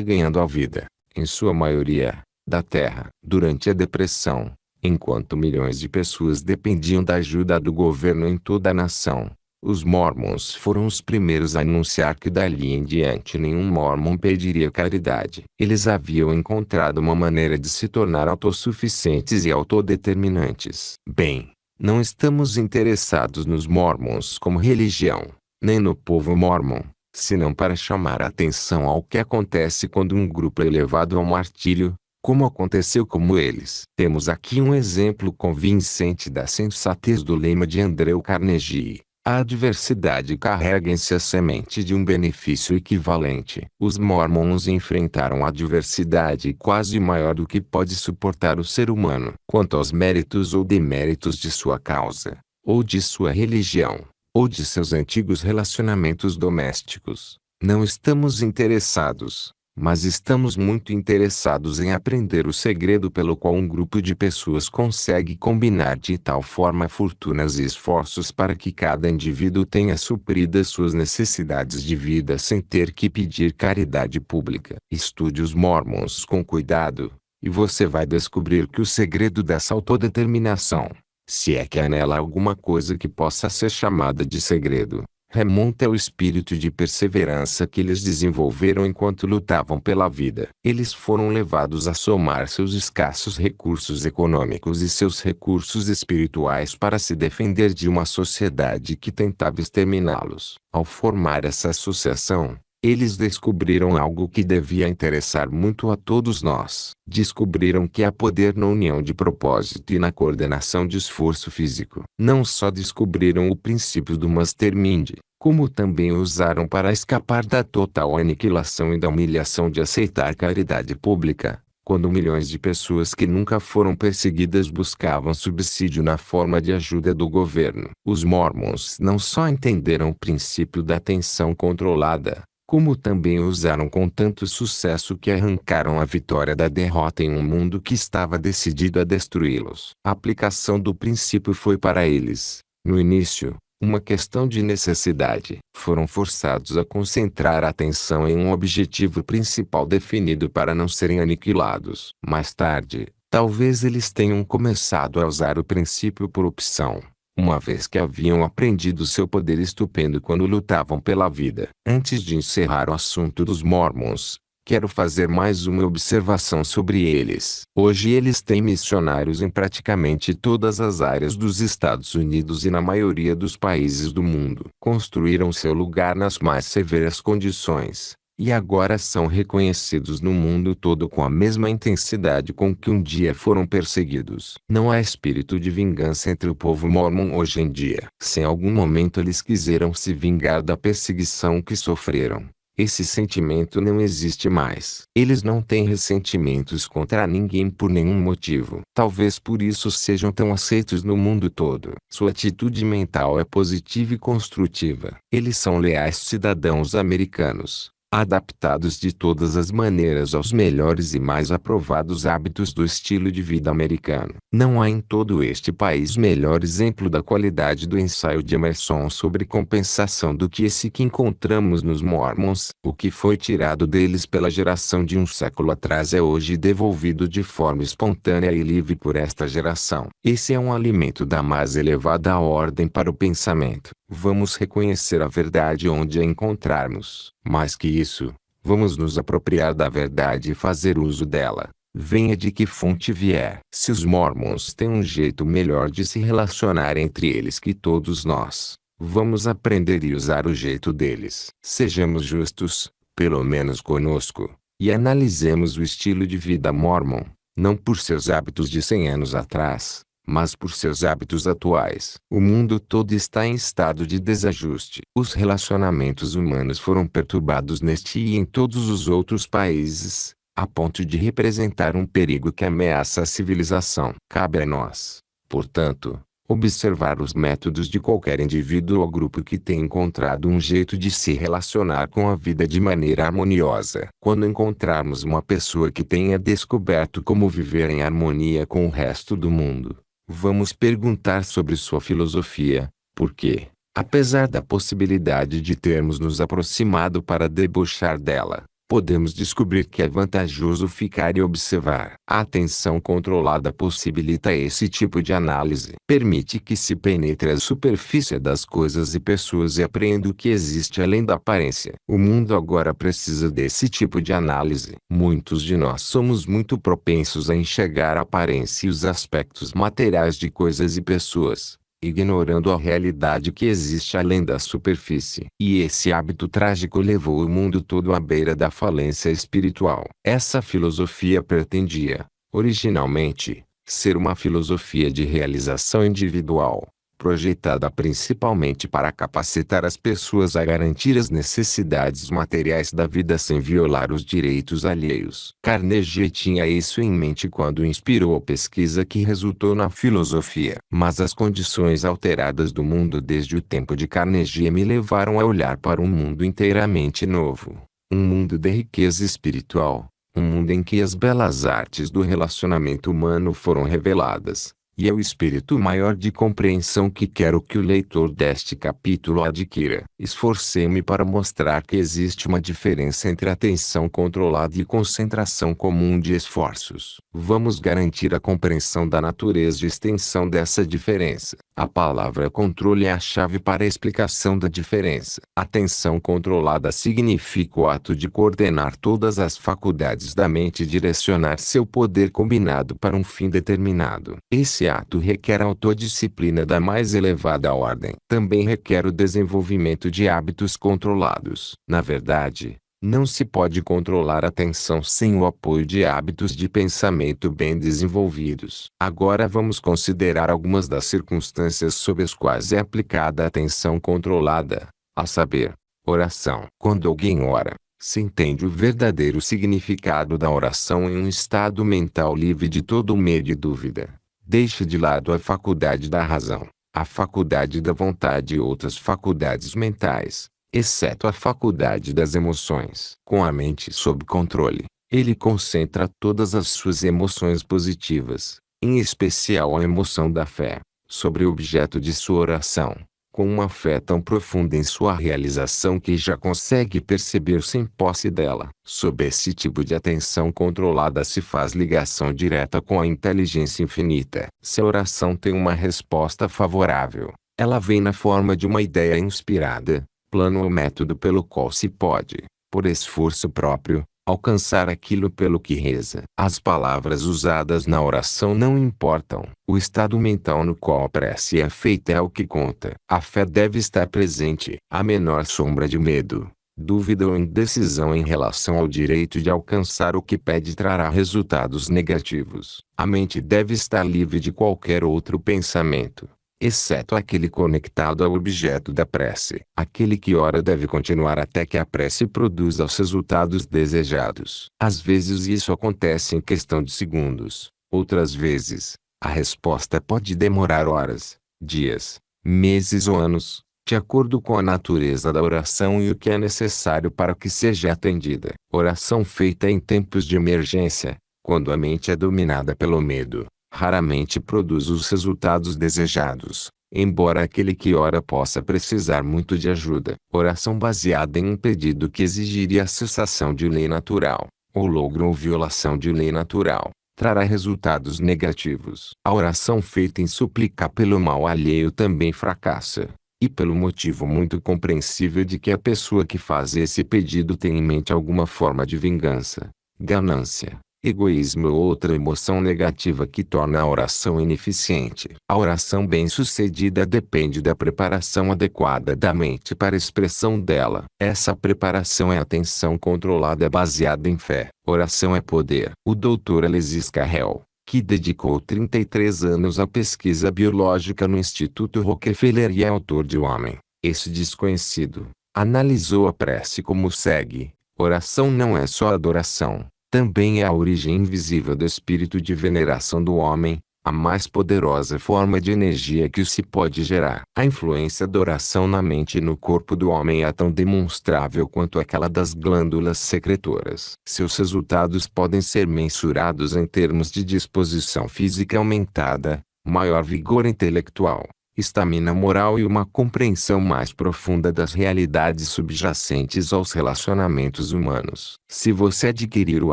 ganhando a vida, em sua maioria, da terra. Durante a Depressão, enquanto milhões de pessoas dependiam da ajuda do governo em toda a nação, os mormons foram os primeiros a anunciar que dali em diante nenhum mormon pediria caridade. Eles haviam encontrado uma maneira de se tornar autossuficientes e autodeterminantes. Bem, não estamos interessados nos mormons como religião, nem no povo mormon, senão para chamar a atenção ao que acontece quando um grupo é levado ao martírio, como aconteceu com eles. Temos aqui um exemplo convincente da sensatez do lema de Andrew Carnegie: a adversidade carrega em si a semente de um benefício equivalente. Os mormons enfrentaram a adversidade quase maior do que pode suportar o ser humano. Quanto aos méritos ou deméritos de sua causa, ou de sua religião, ou de seus antigos relacionamentos domésticos, não estamos interessados. Mas estamos muito interessados em aprender o segredo pelo qual um grupo de pessoas consegue combinar de tal forma fortunas e esforços para que cada indivíduo tenha supridas suas necessidades de vida sem ter que pedir caridade pública. Estude os mormons com cuidado, e você vai descobrir que o segredo dessa autodeterminação, se é que há nela alguma coisa que possa ser chamada de segredo, remonta ao espírito de perseverança que eles desenvolveram enquanto lutavam pela vida. Eles foram levados a somar seus escassos recursos econômicos e seus recursos espirituais para se defender de uma sociedade que tentava exterminá-los. Ao formar essa associação, eles descobriram algo que devia interessar muito a todos nós. Descobriram que há poder na união de propósito e na coordenação de esforço físico. Não só descobriram o princípio do mastermind, como também o usaram para escapar da total aniquilação e da humilhação de aceitar caridade pública, quando milhões de pessoas que nunca foram perseguidas buscavam subsídio na forma de ajuda do governo. Os Mormons não só entenderam o princípio da atenção controlada, como também o usaram com tanto sucesso que arrancaram a vitória da derrota em um mundo que estava decidido a destruí-los. A aplicação do princípio foi para eles, no início, uma questão de necessidade. Foram forçados a concentrar a atenção em um objetivo principal definido para não serem aniquilados. Mais tarde, talvez eles tenham começado a usar o princípio por opção, uma vez que haviam aprendido seu poder estupendo quando lutavam pela vida. Antes de encerrar o assunto dos Mormons, quero fazer mais uma observação sobre eles. Hoje eles têm missionários em praticamente todas as áreas dos Estados Unidos e na maioria dos países do mundo. Construíram seu lugar nas mais severas condições, e agora são reconhecidos no mundo todo com a mesma intensidade com que um dia foram perseguidos. Não há espírito de vingança entre o povo mormon hoje em dia. Se em algum momento eles quiseram se vingar da perseguição que sofreram, esse sentimento não existe mais. Eles não têm ressentimentos contra ninguém por nenhum motivo. Talvez por isso sejam tão aceitos no mundo todo. Sua atitude mental é positiva e construtiva. Eles são leais cidadãos americanos, adaptados de todas as maneiras aos melhores e mais aprovados hábitos do estilo de vida americano. Não há em todo este país melhor exemplo da qualidade do ensaio de Emerson sobre compensação do que esse que encontramos nos Mormons. O que foi tirado deles pela geração de um século atrás é hoje devolvido de forma espontânea e livre por esta geração. Esse é um alimento da mais elevada ordem para o pensamento. Vamos reconhecer a verdade onde a encontrarmos. Mais que isso, vamos nos apropriar da verdade e fazer uso dela, venha de que fonte vier. Se os Mormons têm um jeito melhor de se relacionar entre eles que todos nós, vamos aprender e usar o jeito deles. Sejamos justos, pelo menos conosco, e analisemos o estilo de vida mormon, não por seus hábitos de 100 anos atrás, mas por seus hábitos atuais. O mundo todo está em estado de desajuste. Os relacionamentos humanos foram perturbados neste e em todos os outros países, a ponto de representar um perigo que ameaça a civilização. Cabe a nós, portanto, observar os métodos de qualquer indivíduo ou grupo que tenha encontrado um jeito de se relacionar com a vida de maneira harmoniosa. Quando encontrarmos uma pessoa que tenha descoberto como viver em harmonia com o resto do mundo, vamos perguntar sobre sua filosofia, porque, apesar da possibilidade de termos nos aproximado para debochar dela, podemos descobrir que é vantajoso ficar e observar. A atenção controlada possibilita esse tipo de análise. Permite que se penetre a superfície das coisas e pessoas e apreenda o que existe além da aparência. O mundo agora precisa desse tipo de análise. Muitos de nós somos muito propensos a enxergar a aparência e os aspectos materiais de coisas e pessoas, ignorando a realidade que existe além da superfície. E esse hábito trágico levou o mundo todo à beira da falência espiritual. Essa filosofia pretendia, originalmente, ser uma filosofia de realização individual, projetada principalmente para capacitar as pessoas a garantir as necessidades materiais da vida sem violar os direitos alheios. Carnegie tinha isso em mente quando inspirou a pesquisa que resultou na filosofia. Mas as condições alteradas do mundo desde o tempo de Carnegie me levaram a olhar para um mundo inteiramente novo. Um mundo de riqueza espiritual. Um mundo em que as belas artes do relacionamento humano foram reveladas. E é o espírito maior de compreensão que quero que o leitor deste capítulo adquira. Esforcei-me para mostrar que existe uma diferença entre atenção controlada e concentração comum de esforços. Vamos garantir a compreensão da natureza e extensão dessa diferença. A palavra controle é a chave para a explicação da diferença. Atenção controlada significa o ato de coordenar todas as faculdades da mente e direcionar seu poder combinado para um fim determinado. Esse ato requer autodisciplina da mais elevada ordem. Também requer o desenvolvimento de hábitos controlados. Na verdade, não se pode controlar a atenção sem o apoio de hábitos de pensamento bem desenvolvidos. Agora vamos considerar algumas das circunstâncias sob as quais é aplicada a atenção controlada, a saber, oração. Quando alguém ora, se entende o verdadeiro significado da oração em um estado mental livre de todo medo e dúvida. Deixe de lado a faculdade da razão, a faculdade da vontade e outras faculdades mentais, exceto a faculdade das emoções. Com a mente sob controle, ele concentra todas as suas emoções positivas, em especial a emoção da fé, sobre o objeto de sua oração, com uma fé tão profunda em sua realização que já consegue perceber-se em posse dela. Sob esse tipo de atenção controlada se faz ligação direta com a inteligência infinita. Se a oração tem uma resposta favorável, ela vem na forma de uma ideia inspirada, plano ou método pelo qual se pode, por esforço próprio, alcançar aquilo pelo que reza. As palavras usadas na oração não importam. O estado mental no qual a prece é feita é o que conta. A fé deve estar presente. A menor sombra de medo, dúvida ou indecisão em relação ao direito de alcançar o que pede trará resultados negativos. A mente deve estar livre de qualquer outro pensamento, exceto aquele conectado ao objeto da prece. Aquele que ora deve continuar até que a prece produza os resultados desejados. Às vezes isso acontece em questão de segundos. Outras vezes, a resposta pode demorar horas, dias, meses ou anos, de acordo com a natureza da oração e o que é necessário para que seja atendida. Oração feita em tempos de emergência, quando a mente é dominada pelo medo, raramente produz os resultados desejados, embora aquele que ora possa precisar muito de ajuda. Oração baseada em um pedido que exigiria a cessação de lei natural, ou logro ou violação de lei natural, trará resultados negativos. A oração feita em suplicar pelo mal alheio também fracassa, e pelo motivo muito compreensível de que a pessoa que faz esse pedido tem em mente alguma forma de vingança, ganância, egoísmo ou outra emoção negativa que torna a oração ineficiente. A oração bem-sucedida depende da preparação adequada da mente para a expressão dela. Essa preparação é atenção controlada baseada em fé. Oração é poder. O Dr. Alexis Carrel, que dedicou 33 anos à pesquisa biológica no Instituto Rockefeller e é autor de O Homem, Esse Desconhecido, analisou a prece como segue: oração não é só adoração, também é a origem invisível do espírito de veneração do homem, a mais poderosa forma de energia que se pode gerar. A influência da oração na mente e no corpo do homem é tão demonstrável quanto aquela das glândulas secretoras. Seus resultados podem ser mensurados em termos de disposição física aumentada, maior vigor intelectual, estamina moral e uma compreensão mais profunda das realidades subjacentes aos relacionamentos humanos. Se você adquirir o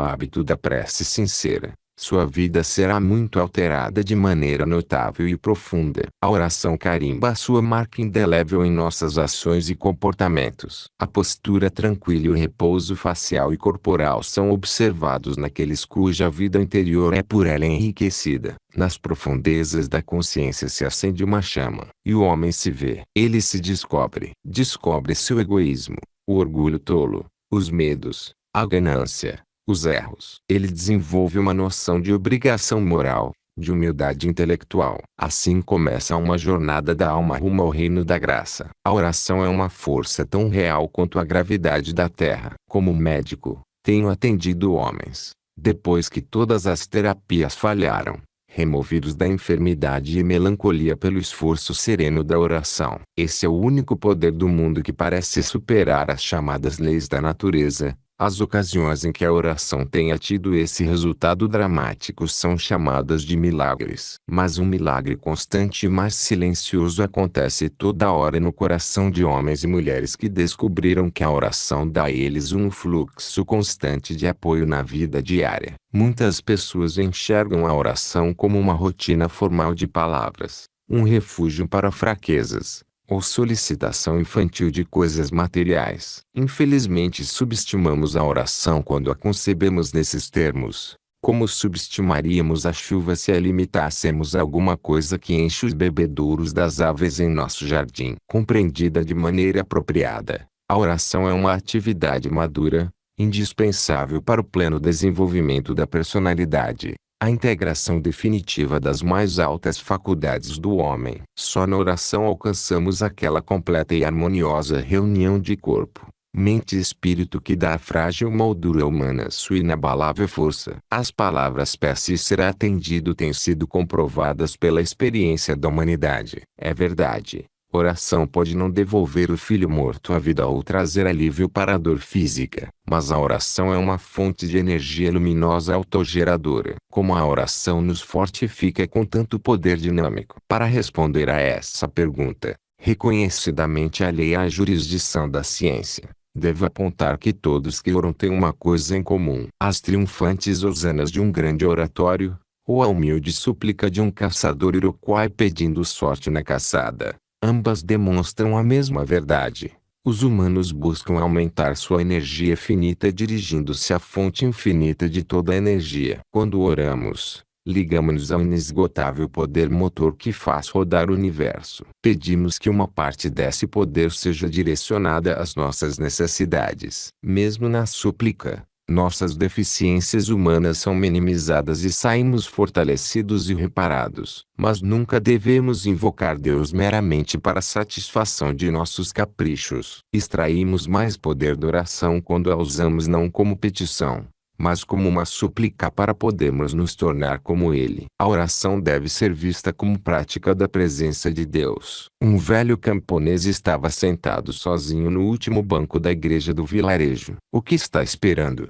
hábito da prece sincera, sua vida será muito alterada de maneira notável e profunda. A oração carimba a sua marca indelével em nossas ações e comportamentos. A postura tranquila e o repouso facial e corporal são observados naqueles cuja vida interior é por ela enriquecida. Nas profundezas da consciência se acende uma chama, e o homem se vê. Ele se descobre. Descobre seu egoísmo, o orgulho tolo, os medos, a ganância, os erros. Ele desenvolve uma noção de obrigação moral, de humildade intelectual. Assim começa uma jornada da alma rumo ao reino da graça. A oração é uma força tão real quanto a gravidade da terra. Como médico, tenho atendido homens, depois que todas as terapias falharam, removidos da enfermidade e melancolia pelo esforço sereno da oração. Esse é o único poder do mundo que parece superar as chamadas leis da natureza. As ocasiões em que a oração tenha tido esse resultado dramático são chamadas de milagres. Mas um milagre constante e mais silencioso acontece toda hora no coração de homens e mulheres que descobriram que a oração dá a eles um fluxo constante de apoio na vida diária. Muitas pessoas enxergam a oração como uma rotina formal de palavras, um refúgio para fraquezas, ou solicitação infantil de coisas materiais. Infelizmente subestimamos a oração quando a concebemos nesses termos. Como subestimaríamos a chuva se a limitássemos a alguma coisa que enche os bebedouros das aves em nosso jardim? Compreendida de maneira apropriada, a oração é uma atividade madura, indispensável para o pleno desenvolvimento da personalidade, a integração definitiva das mais altas faculdades do homem. Só na oração alcançamos aquela completa e harmoniosa reunião de corpo, mente e espírito que dá à frágil moldura humana sua inabalável força. As palavras peça e será atendido têm sido comprovadas pela experiência da humanidade. É verdade. Oração pode não devolver o filho morto à vida ou trazer alívio para a dor física, mas a oração é uma fonte de energia luminosa autogeradora. Como a oração nos fortifica com tanto poder dinâmico? Para responder a essa pergunta, reconhecidamente alheia à jurisdição da ciência, devo apontar que todos que oram têm uma coisa em comum: as triunfantes hosanas de um grande oratório, ou a humilde súplica de um caçador iroquois pedindo sorte na caçada. Ambas demonstram a mesma verdade. Os humanos buscam aumentar sua energia finita dirigindo-se à fonte infinita de toda a energia. Quando oramos, ligamos-nos ao inesgotável poder motor que faz rodar o universo. Pedimos que uma parte desse poder seja direcionada às nossas necessidades. Mesmo na súplica, nossas deficiências humanas são minimizadas e saímos fortalecidos e reparados. Mas nunca devemos invocar Deus meramente para a satisfação de nossos caprichos. Extraímos mais poder da oração quando a usamos não como petição, mas como uma súplica para podermos nos tornar como Ele. A oração deve ser vista como prática da presença de Deus. Um velho camponês estava sentado sozinho no último banco da igreja do vilarejo. O que está esperando?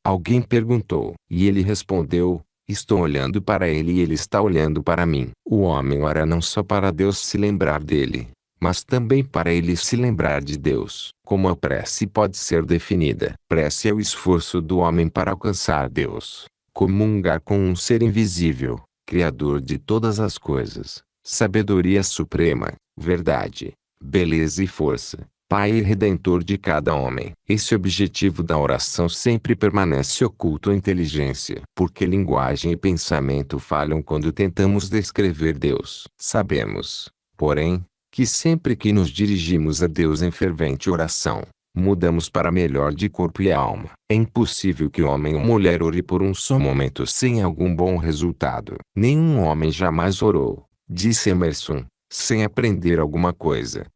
Alguém perguntou, e ele respondeu: estou olhando para ele e ele está olhando para mim. O homem ora não só para Deus se lembrar dele, mas também para ele se lembrar de Deus. Como a prece pode ser definida? Prece é o esforço do homem para alcançar Deus, comungar com um ser invisível, Criador de todas as coisas, sabedoria suprema, verdade, beleza e força, Pai e Redentor de cada homem. Esse objetivo da oração sempre permanece oculto à inteligência, porque linguagem e pensamento falham quando tentamos descrever Deus. Sabemos, porém, que sempre que nos dirigimos a Deus em fervente oração, mudamos para melhor de corpo e alma. É impossível que homem ou mulher ore por um só momento sem algum bom resultado. Nenhum homem jamais orou, disse Emerson, sem aprender alguma coisa.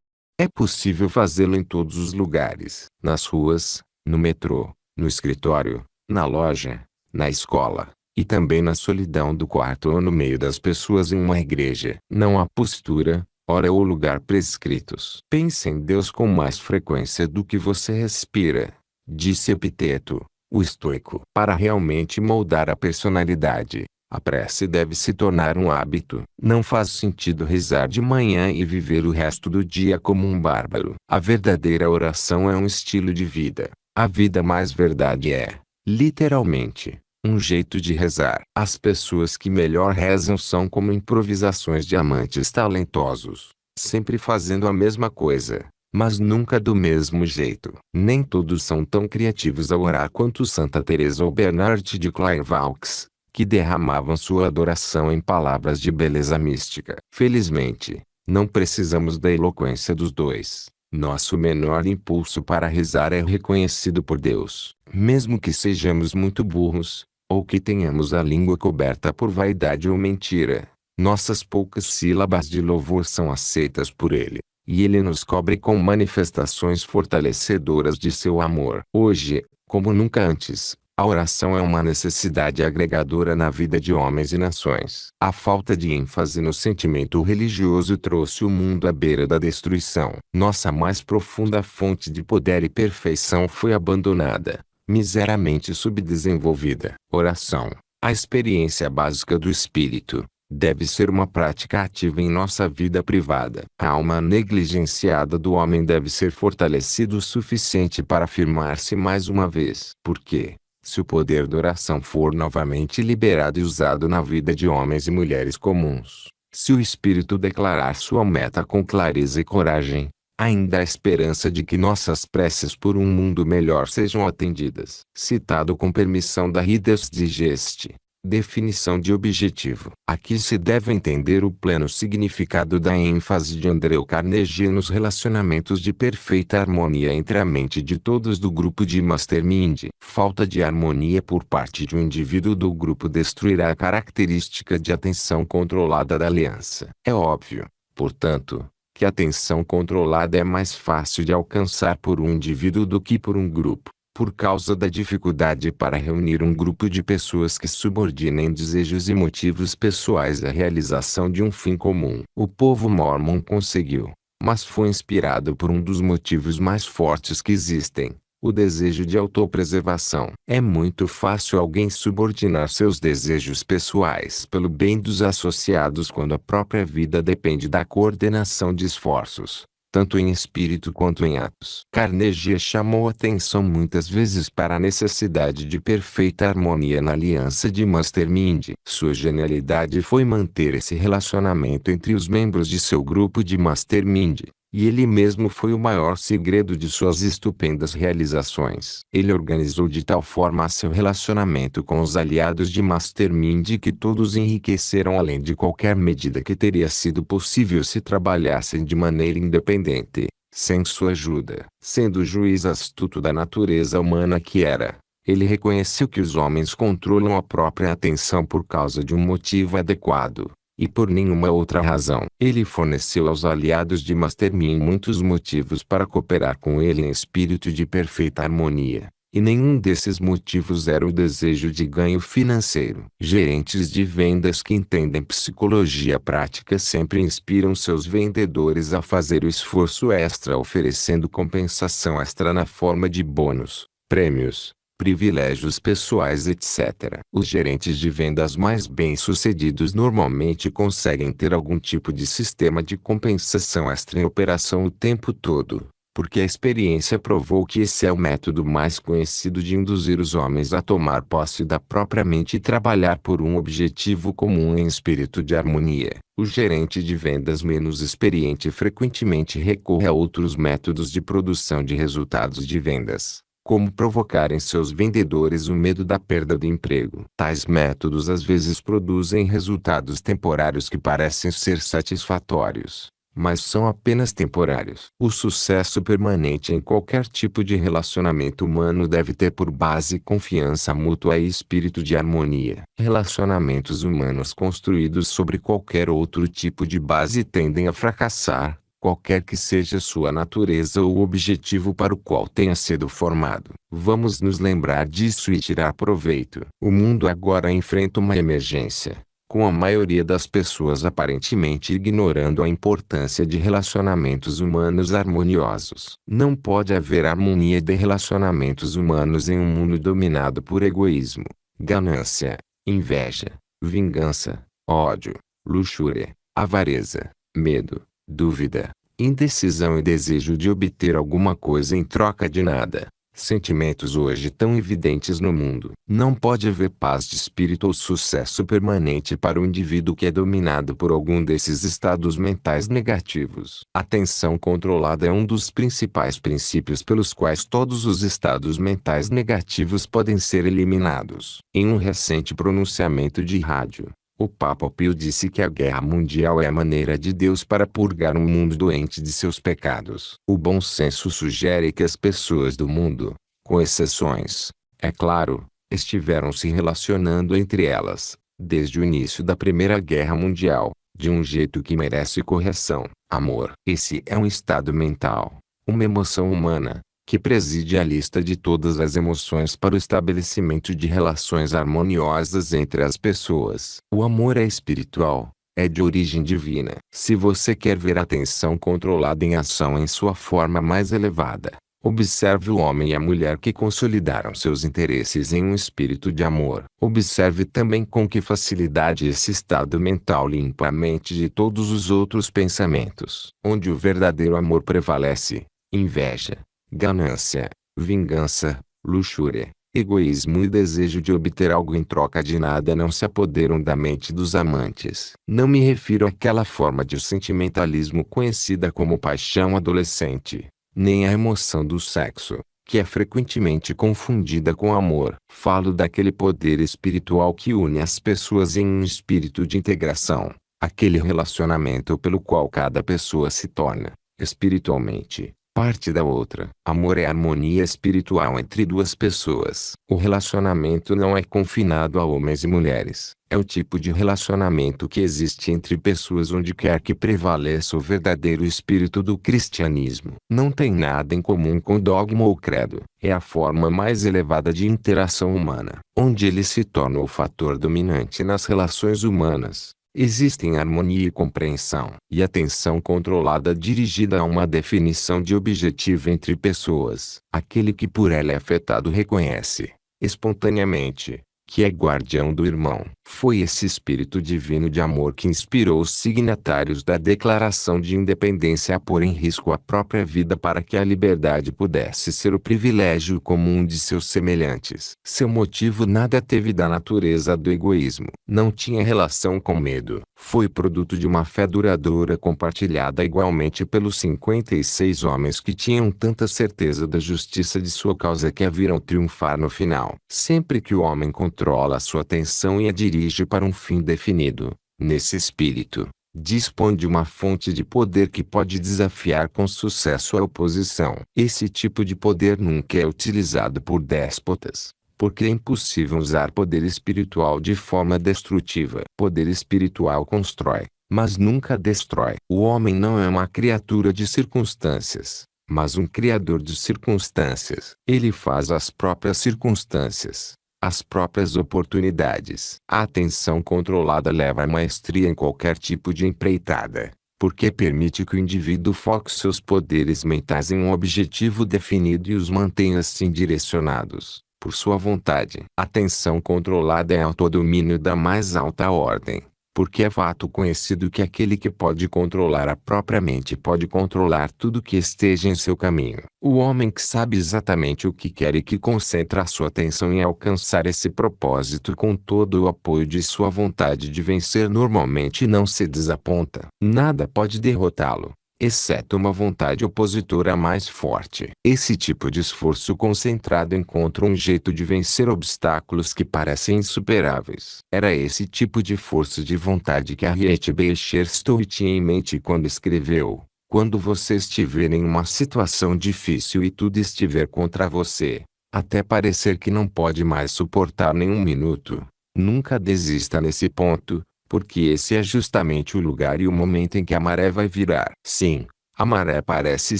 É possível fazê-lo em todos os lugares, nas ruas, no metrô, no escritório, na loja, na escola, e também na solidão do quarto ou no meio das pessoas em uma igreja. Não há postura, hora ou lugar prescritos. Pense em Deus com mais frequência do que você respira, disse Epiteto, o estoico. Para realmente moldar a personalidade, a prece deve se tornar um hábito. Não faz sentido rezar de manhã e viver o resto do dia como um bárbaro. A verdadeira oração é um estilo de vida. A vida mais verdade é, literalmente, um jeito de rezar. As pessoas que melhor rezam são como improvisações de amantes talentosos, sempre fazendo a mesma coisa, mas nunca do mesmo jeito. Nem todos são tão criativos ao orar quanto Santa Teresa ou Bernard de Clairvaux, que derramavam sua adoração em palavras de beleza mística. Felizmente, não precisamos da eloquência dos dois. Nosso menor impulso para rezar é reconhecido por Deus. Mesmo que sejamos muito burros, ou que tenhamos a língua coberta por vaidade ou mentira, nossas poucas sílabas de louvor são aceitas por Ele, e Ele nos cobre com manifestações fortalecedoras de seu amor. Hoje, como nunca antes, a oração é uma necessidade agregadora na vida de homens e nações. A falta de ênfase no sentimento religioso trouxe o mundo à beira da destruição. Nossa mais profunda fonte de poder e perfeição foi abandonada, miseramente subdesenvolvida. Oração, a experiência básica do espírito, deve ser uma prática ativa em nossa vida privada. A alma negligenciada do homem deve ser fortalecida o suficiente para afirmar-se mais uma vez. Porque, se o poder da oração for novamente liberado e usado na vida de homens e mulheres comuns, Se o espírito declarar sua meta com clareza e coragem, ainda há esperança de que nossas preces por um mundo melhor sejam atendidas. Citado com permissão da Reader's Digest. Definição de objetivo. Aqui se deve entender o pleno significado da ênfase de Andrew Carnegie nos relacionamentos de perfeita harmonia entre a mente de todos do grupo de Mastermind. Falta de harmonia por parte de um indivíduo do grupo destruirá a característica de atenção controlada da aliança. É óbvio, portanto, que a atenção controlada é mais fácil de alcançar por um indivíduo do que por um grupo. Por causa da dificuldade para reunir um grupo de pessoas que subordinem desejos e motivos pessoais à realização de um fim comum. O povo mórmon conseguiu, mas foi inspirado por um dos motivos mais fortes que existem: o desejo de autopreservação. É muito fácil alguém subordinar seus desejos pessoais pelo bem dos associados quando a própria vida depende da coordenação de esforços, tanto em espírito quanto em atos. Carnegie chamou atenção muitas vezes para a necessidade de perfeita harmonia na aliança de Mastermind. Sua genialidade foi manter esse relacionamento entre os membros de seu grupo de Mastermind, e ele mesmo foi o maior segredo de suas estupendas realizações. Ele organizou de tal forma seu relacionamento com os aliados de Mastermind que todos enriqueceram além de qualquer medida que teria sido possível se trabalhassem de maneira independente, sem sua ajuda. Sendo o juiz astuto da natureza humana que era, ele reconheceu que os homens controlam a própria atenção por causa de um motivo adequado, e por nenhuma outra razão. Ele forneceu aos aliados de Mastermind muitos motivos para cooperar com ele em espírito de perfeita harmonia, e nenhum desses motivos era o desejo de ganho financeiro. Gerentes de vendas que entendem psicologia prática sempre inspiram seus vendedores a fazer o esforço extra oferecendo compensação extra na forma de bônus, prêmios, privilégios pessoais, etc. Os gerentes de vendas mais bem-sucedidos normalmente conseguem ter algum tipo de sistema de compensação extra em operação o tempo todo, porque a experiência provou que esse é o método mais conhecido de induzir os homens a tomar posse da própria mente e trabalhar por um objetivo comum em espírito de harmonia. O gerente de vendas menos experiente frequentemente recorre a outros métodos de produção de resultados de vendas, como provocar em seus vendedores o medo da perda do emprego. Tais métodos às vezes produzem resultados temporários que parecem ser satisfatórios, mas são apenas temporários. O sucesso permanente em qualquer tipo de relacionamento humano deve ter por base confiança mútua e espírito de harmonia. Relacionamentos humanos construídos sobre qualquer outro tipo de base tendem a fracassar, qualquer que seja sua natureza ou o objetivo para o qual tenha sido formado. Vamos nos lembrar disso e tirar proveito. O mundo agora enfrenta uma emergência, com a maioria das pessoas aparentemente ignorando a importância de relacionamentos humanos harmoniosos. Não pode haver harmonia de relacionamentos humanos em um mundo dominado por egoísmo, ganância, inveja, vingança, ódio, luxúria, avareza, medo, dúvida, indecisão e desejo de obter alguma coisa em troca de nada. Sentimentos hoje tão evidentes no mundo. Não pode haver paz de espírito ou sucesso permanente para o indivíduo que é dominado por algum desses estados mentais negativos. A atenção controlada é um dos principais princípios pelos quais todos os estados mentais negativos podem ser eliminados. Em um recente pronunciamento de rádio, o Papa Pio disse que a guerra mundial é a maneira de Deus para purgar um mundo doente de seus pecados. O bom senso sugere que as pessoas do mundo, com exceções, é claro, estiveram se relacionando entre elas, desde o início da Primeira Guerra Mundial, de um jeito que merece correção. Amor. Esse é um estado mental, uma emoção humana, que preside a lista de todas as emoções para o estabelecimento de relações harmoniosas entre as pessoas. O amor é espiritual, é de origem divina. Se você quer ver a atenção controlada em ação em sua forma mais elevada, observe o homem e a mulher que consolidaram seus interesses em um espírito de amor. Observe também com que facilidade esse estado mental limpa a mente de todos os outros pensamentos. Onde o verdadeiro amor prevalece, inveja, ganância, vingança, luxúria, Egoísmo e desejo de obter algo em troca de nada não se apoderam da mente dos amantes. Não me refiro àquela forma de sentimentalismo conhecida como paixão adolescente, nem à emoção do sexo, que é frequentemente confundida com amor. Falo daquele poder espiritual que une as pessoas em um espírito de integração, aquele relacionamento pelo qual cada pessoa se torna, espiritualmente, parte da outra. Amor é harmonia espiritual entre duas pessoas. O relacionamento não é confinado a homens e mulheres. É o tipo de relacionamento que existe entre pessoas onde quer que prevaleça o verdadeiro espírito do cristianismo. Não tem nada em comum com dogma ou credo. É a forma mais elevada de interação humana, onde ele se torna o fator dominante nas relações humanas. Existem harmonia e compreensão, e atenção controlada dirigida a uma definição de objetivo entre pessoas. Aquele que por ela é afetado reconhece, espontaneamente, que é guardião do irmão. Foi esse espírito divino de amor que inspirou os signatários da Declaração de Independência a pôr em risco a própria vida para que a liberdade pudesse ser o privilégio comum de seus semelhantes. Seu motivo nada teve da natureza do egoísmo. Não tinha relação com medo. Foi produto de uma fé duradoura compartilhada igualmente pelos 56 homens que tinham tanta certeza da justiça de sua causa que a viram triunfar no final. Sempre que o homem controla a sua atenção e a dirige para um fim definido, nesse espírito, dispõe de uma fonte de poder que pode desafiar com sucesso a oposição. Esse tipo de poder nunca é utilizado por déspotas, porque é impossível usar poder espiritual de forma destrutiva. Poder espiritual constrói, mas nunca destrói. O homem não é uma criatura de circunstâncias, mas um criador de circunstâncias. Ele faz as próprias circunstâncias, as próprias oportunidades. A atenção controlada leva à maestria em qualquer tipo de empreitada, porque permite que o indivíduo foque seus poderes mentais em um objetivo definido e os mantenha assim direcionados, por sua vontade. A atenção controlada é autodomínio da mais alta ordem, porque é fato conhecido que aquele que pode controlar a própria mente pode controlar tudo que esteja em seu caminho. O homem que sabe exatamente o que quer e que concentra a sua atenção em alcançar esse propósito com todo o apoio de sua vontade de vencer normalmente não se desaponta. Nada pode derrotá-lo, exceto uma vontade opositora mais forte. Esse tipo de esforço concentrado encontra um jeito de vencer obstáculos que parecem insuperáveis. Era esse tipo de força de vontade que Harriet Beecher Stowe tinha em mente quando escreveu: quando você estiver em uma situação difícil e tudo estiver contra você, até parecer que não pode mais suportar nenhum minuto, nunca desista nesse ponto, porque esse é justamente o lugar e o momento em que a maré vai virar. Sim, a maré parece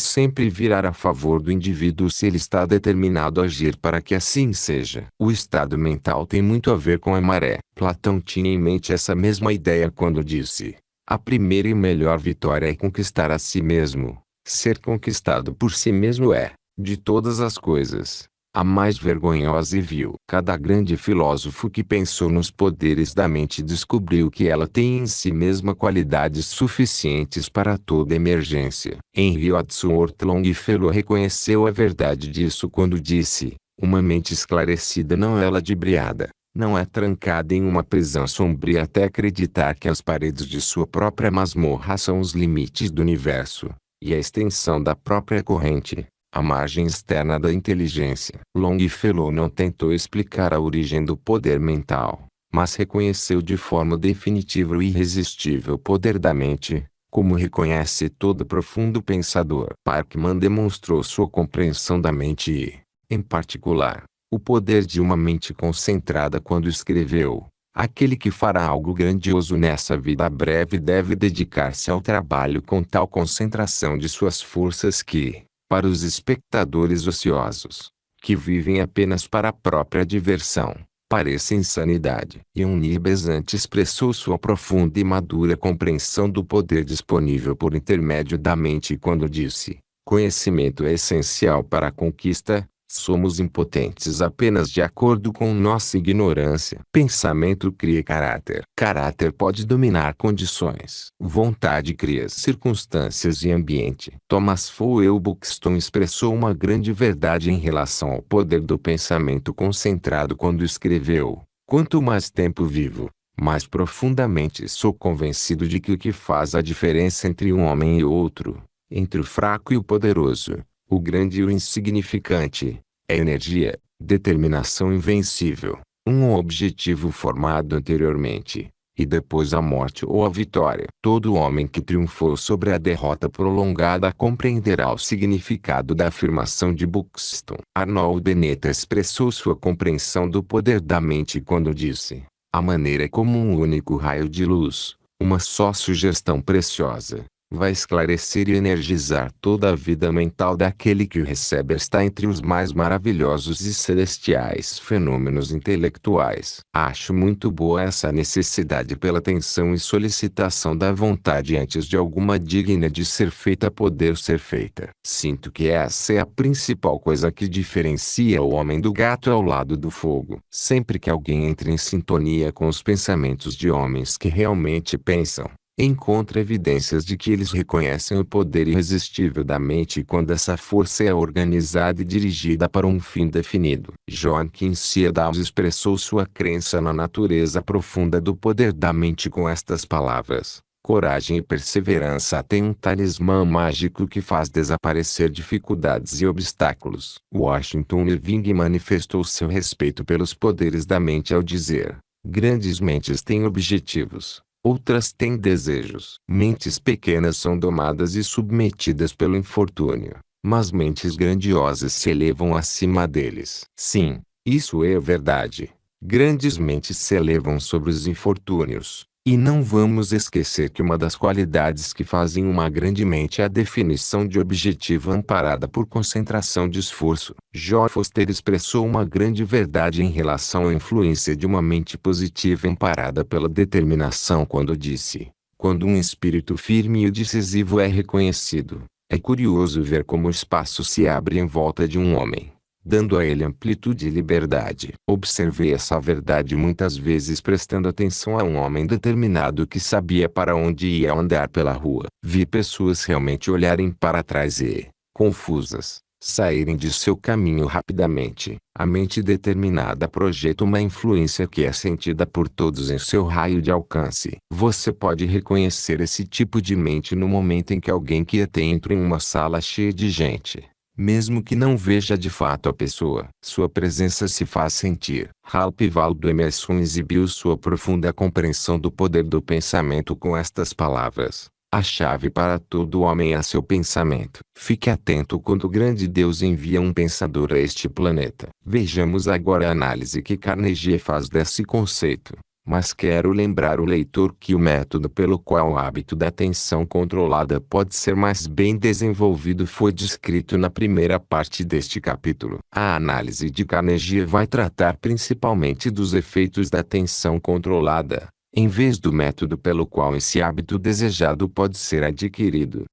sempre virar a favor do indivíduo se ele está determinado a agir para que assim seja. O estado mental tem muito a ver com a maré. Platão tinha em mente essa mesma ideia quando disse: a primeira e melhor vitória é conquistar a si mesmo. Ser conquistado por si mesmo é, de todas as coisas, a mais vergonhosa e vil. Cada grande filósofo que pensou nos poderes da mente descobriu que ela tem em si mesma qualidades suficientes para toda emergência. Henry Wadsworth Longfellow reconheceu a verdade disso quando disse: uma mente esclarecida não é ludibriada, não é trancada em uma prisão sombria até acreditar que as paredes de sua própria masmorra são os limites do universo, e a extensão da própria corrente, a margem externa da inteligência. Longfellow não tentou explicar a origem do poder mental, mas reconheceu de forma definitiva o irresistível poder da mente, como reconhece todo profundo pensador. Parkman demonstrou sua compreensão da mente e, em particular, o poder de uma mente concentrada quando escreveu: aquele que fará algo grandioso nessa vida breve deve dedicar-se ao trabalho com tal concentração de suas forças que, para os espectadores ociosos, que vivem apenas para a própria diversão, pareça insanidade. E Nibesante expressou sua profunda e madura compreensão do poder disponível por intermédio da mente quando disse: conhecimento é essencial para a conquista, Somos impotentes apenas de acordo com nossa ignorância. Pensamento cria caráter. Caráter pode dominar condições. Vontade cria circunstâncias e ambiente. Thomas Fowell Buxton expressou uma grande verdade em relação ao poder do pensamento concentrado quando escreveu: quanto mais tempo vivo, mais profundamente sou convencido de que o que faz a diferença entre um homem e outro, entre o fraco e o poderoso, o grande e o insignificante, é energia, determinação invencível, um objetivo formado anteriormente, e depois a morte ou a vitória. Todo homem que triunfou sobre a derrota prolongada compreenderá o significado da afirmação de Buxton. Arnold Bennett expressou sua compreensão do poder da mente quando disse: a maneira como um único raio de luz, uma só sugestão preciosa, vai esclarecer e energizar toda a vida mental daquele que o recebe está entre os mais maravilhosos e celestiais fenômenos intelectuais. Acho muito boa essa necessidade pela atenção e solicitação da vontade antes de alguma digna de ser feita poder ser feita. Sinto que essa é a principal coisa que diferencia o homem do gato ao lado do fogo. Sempre que alguém entra em sintonia com os pensamentos de homens que realmente pensam, encontra evidências de que eles reconhecem o poder irresistível da mente quando essa força é organizada e dirigida para um fim definido. John Quincy Adams expressou sua crença na natureza profunda do poder da mente com estas palavras: coragem e perseverança têm um talismã mágico que faz desaparecer dificuldades e obstáculos. Washington Irving manifestou seu respeito pelos poderes da mente ao dizer: grandes mentes têm objetivos, outras têm desejos. Mentes pequenas são domadas e submetidas pelo infortúnio, mas mentes grandiosas se elevam acima deles. Sim, isso é verdade. Grandes mentes se elevam sobre os infortúnios. E não vamos esquecer que uma das qualidades que fazem uma grande mente é a definição de objetivo amparada por concentração de esforço. John Foster expressou uma grande verdade em relação à influência de uma mente positiva amparada pela determinação quando disse: quando um espírito firme e decisivo é reconhecido, é curioso ver como o espaço se abre em volta de um homem, dando a ele amplitude e liberdade. Observei essa verdade muitas vezes prestando atenção a um homem determinado que sabia para onde ia andar pela rua. Vi pessoas realmente olharem para trás e, confusas, saírem de seu caminho rapidamente. A mente determinada projeta uma influência que é sentida por todos em seu raio de alcance. Você pode reconhecer esse tipo de mente no momento em que alguém quieto entra em uma sala cheia de gente. Mesmo que não veja de fato a pessoa, sua presença se faz sentir. Ralph Waldo Emerson exibiu sua profunda compreensão do poder do pensamento com estas palavras: a chave para todo homem é seu pensamento. Fique atento quando o grande Deus envia um pensador a este planeta. Vejamos agora a análise que Carnegie faz desse conceito. Mas quero lembrar o leitor que o método pelo qual o hábito da atenção controlada pode ser mais bem desenvolvido foi descrito na primeira parte deste capítulo. A análise de Carnegie vai tratar principalmente dos efeitos da atenção controlada, em vez do método pelo qual esse hábito desejado pode ser adquirido.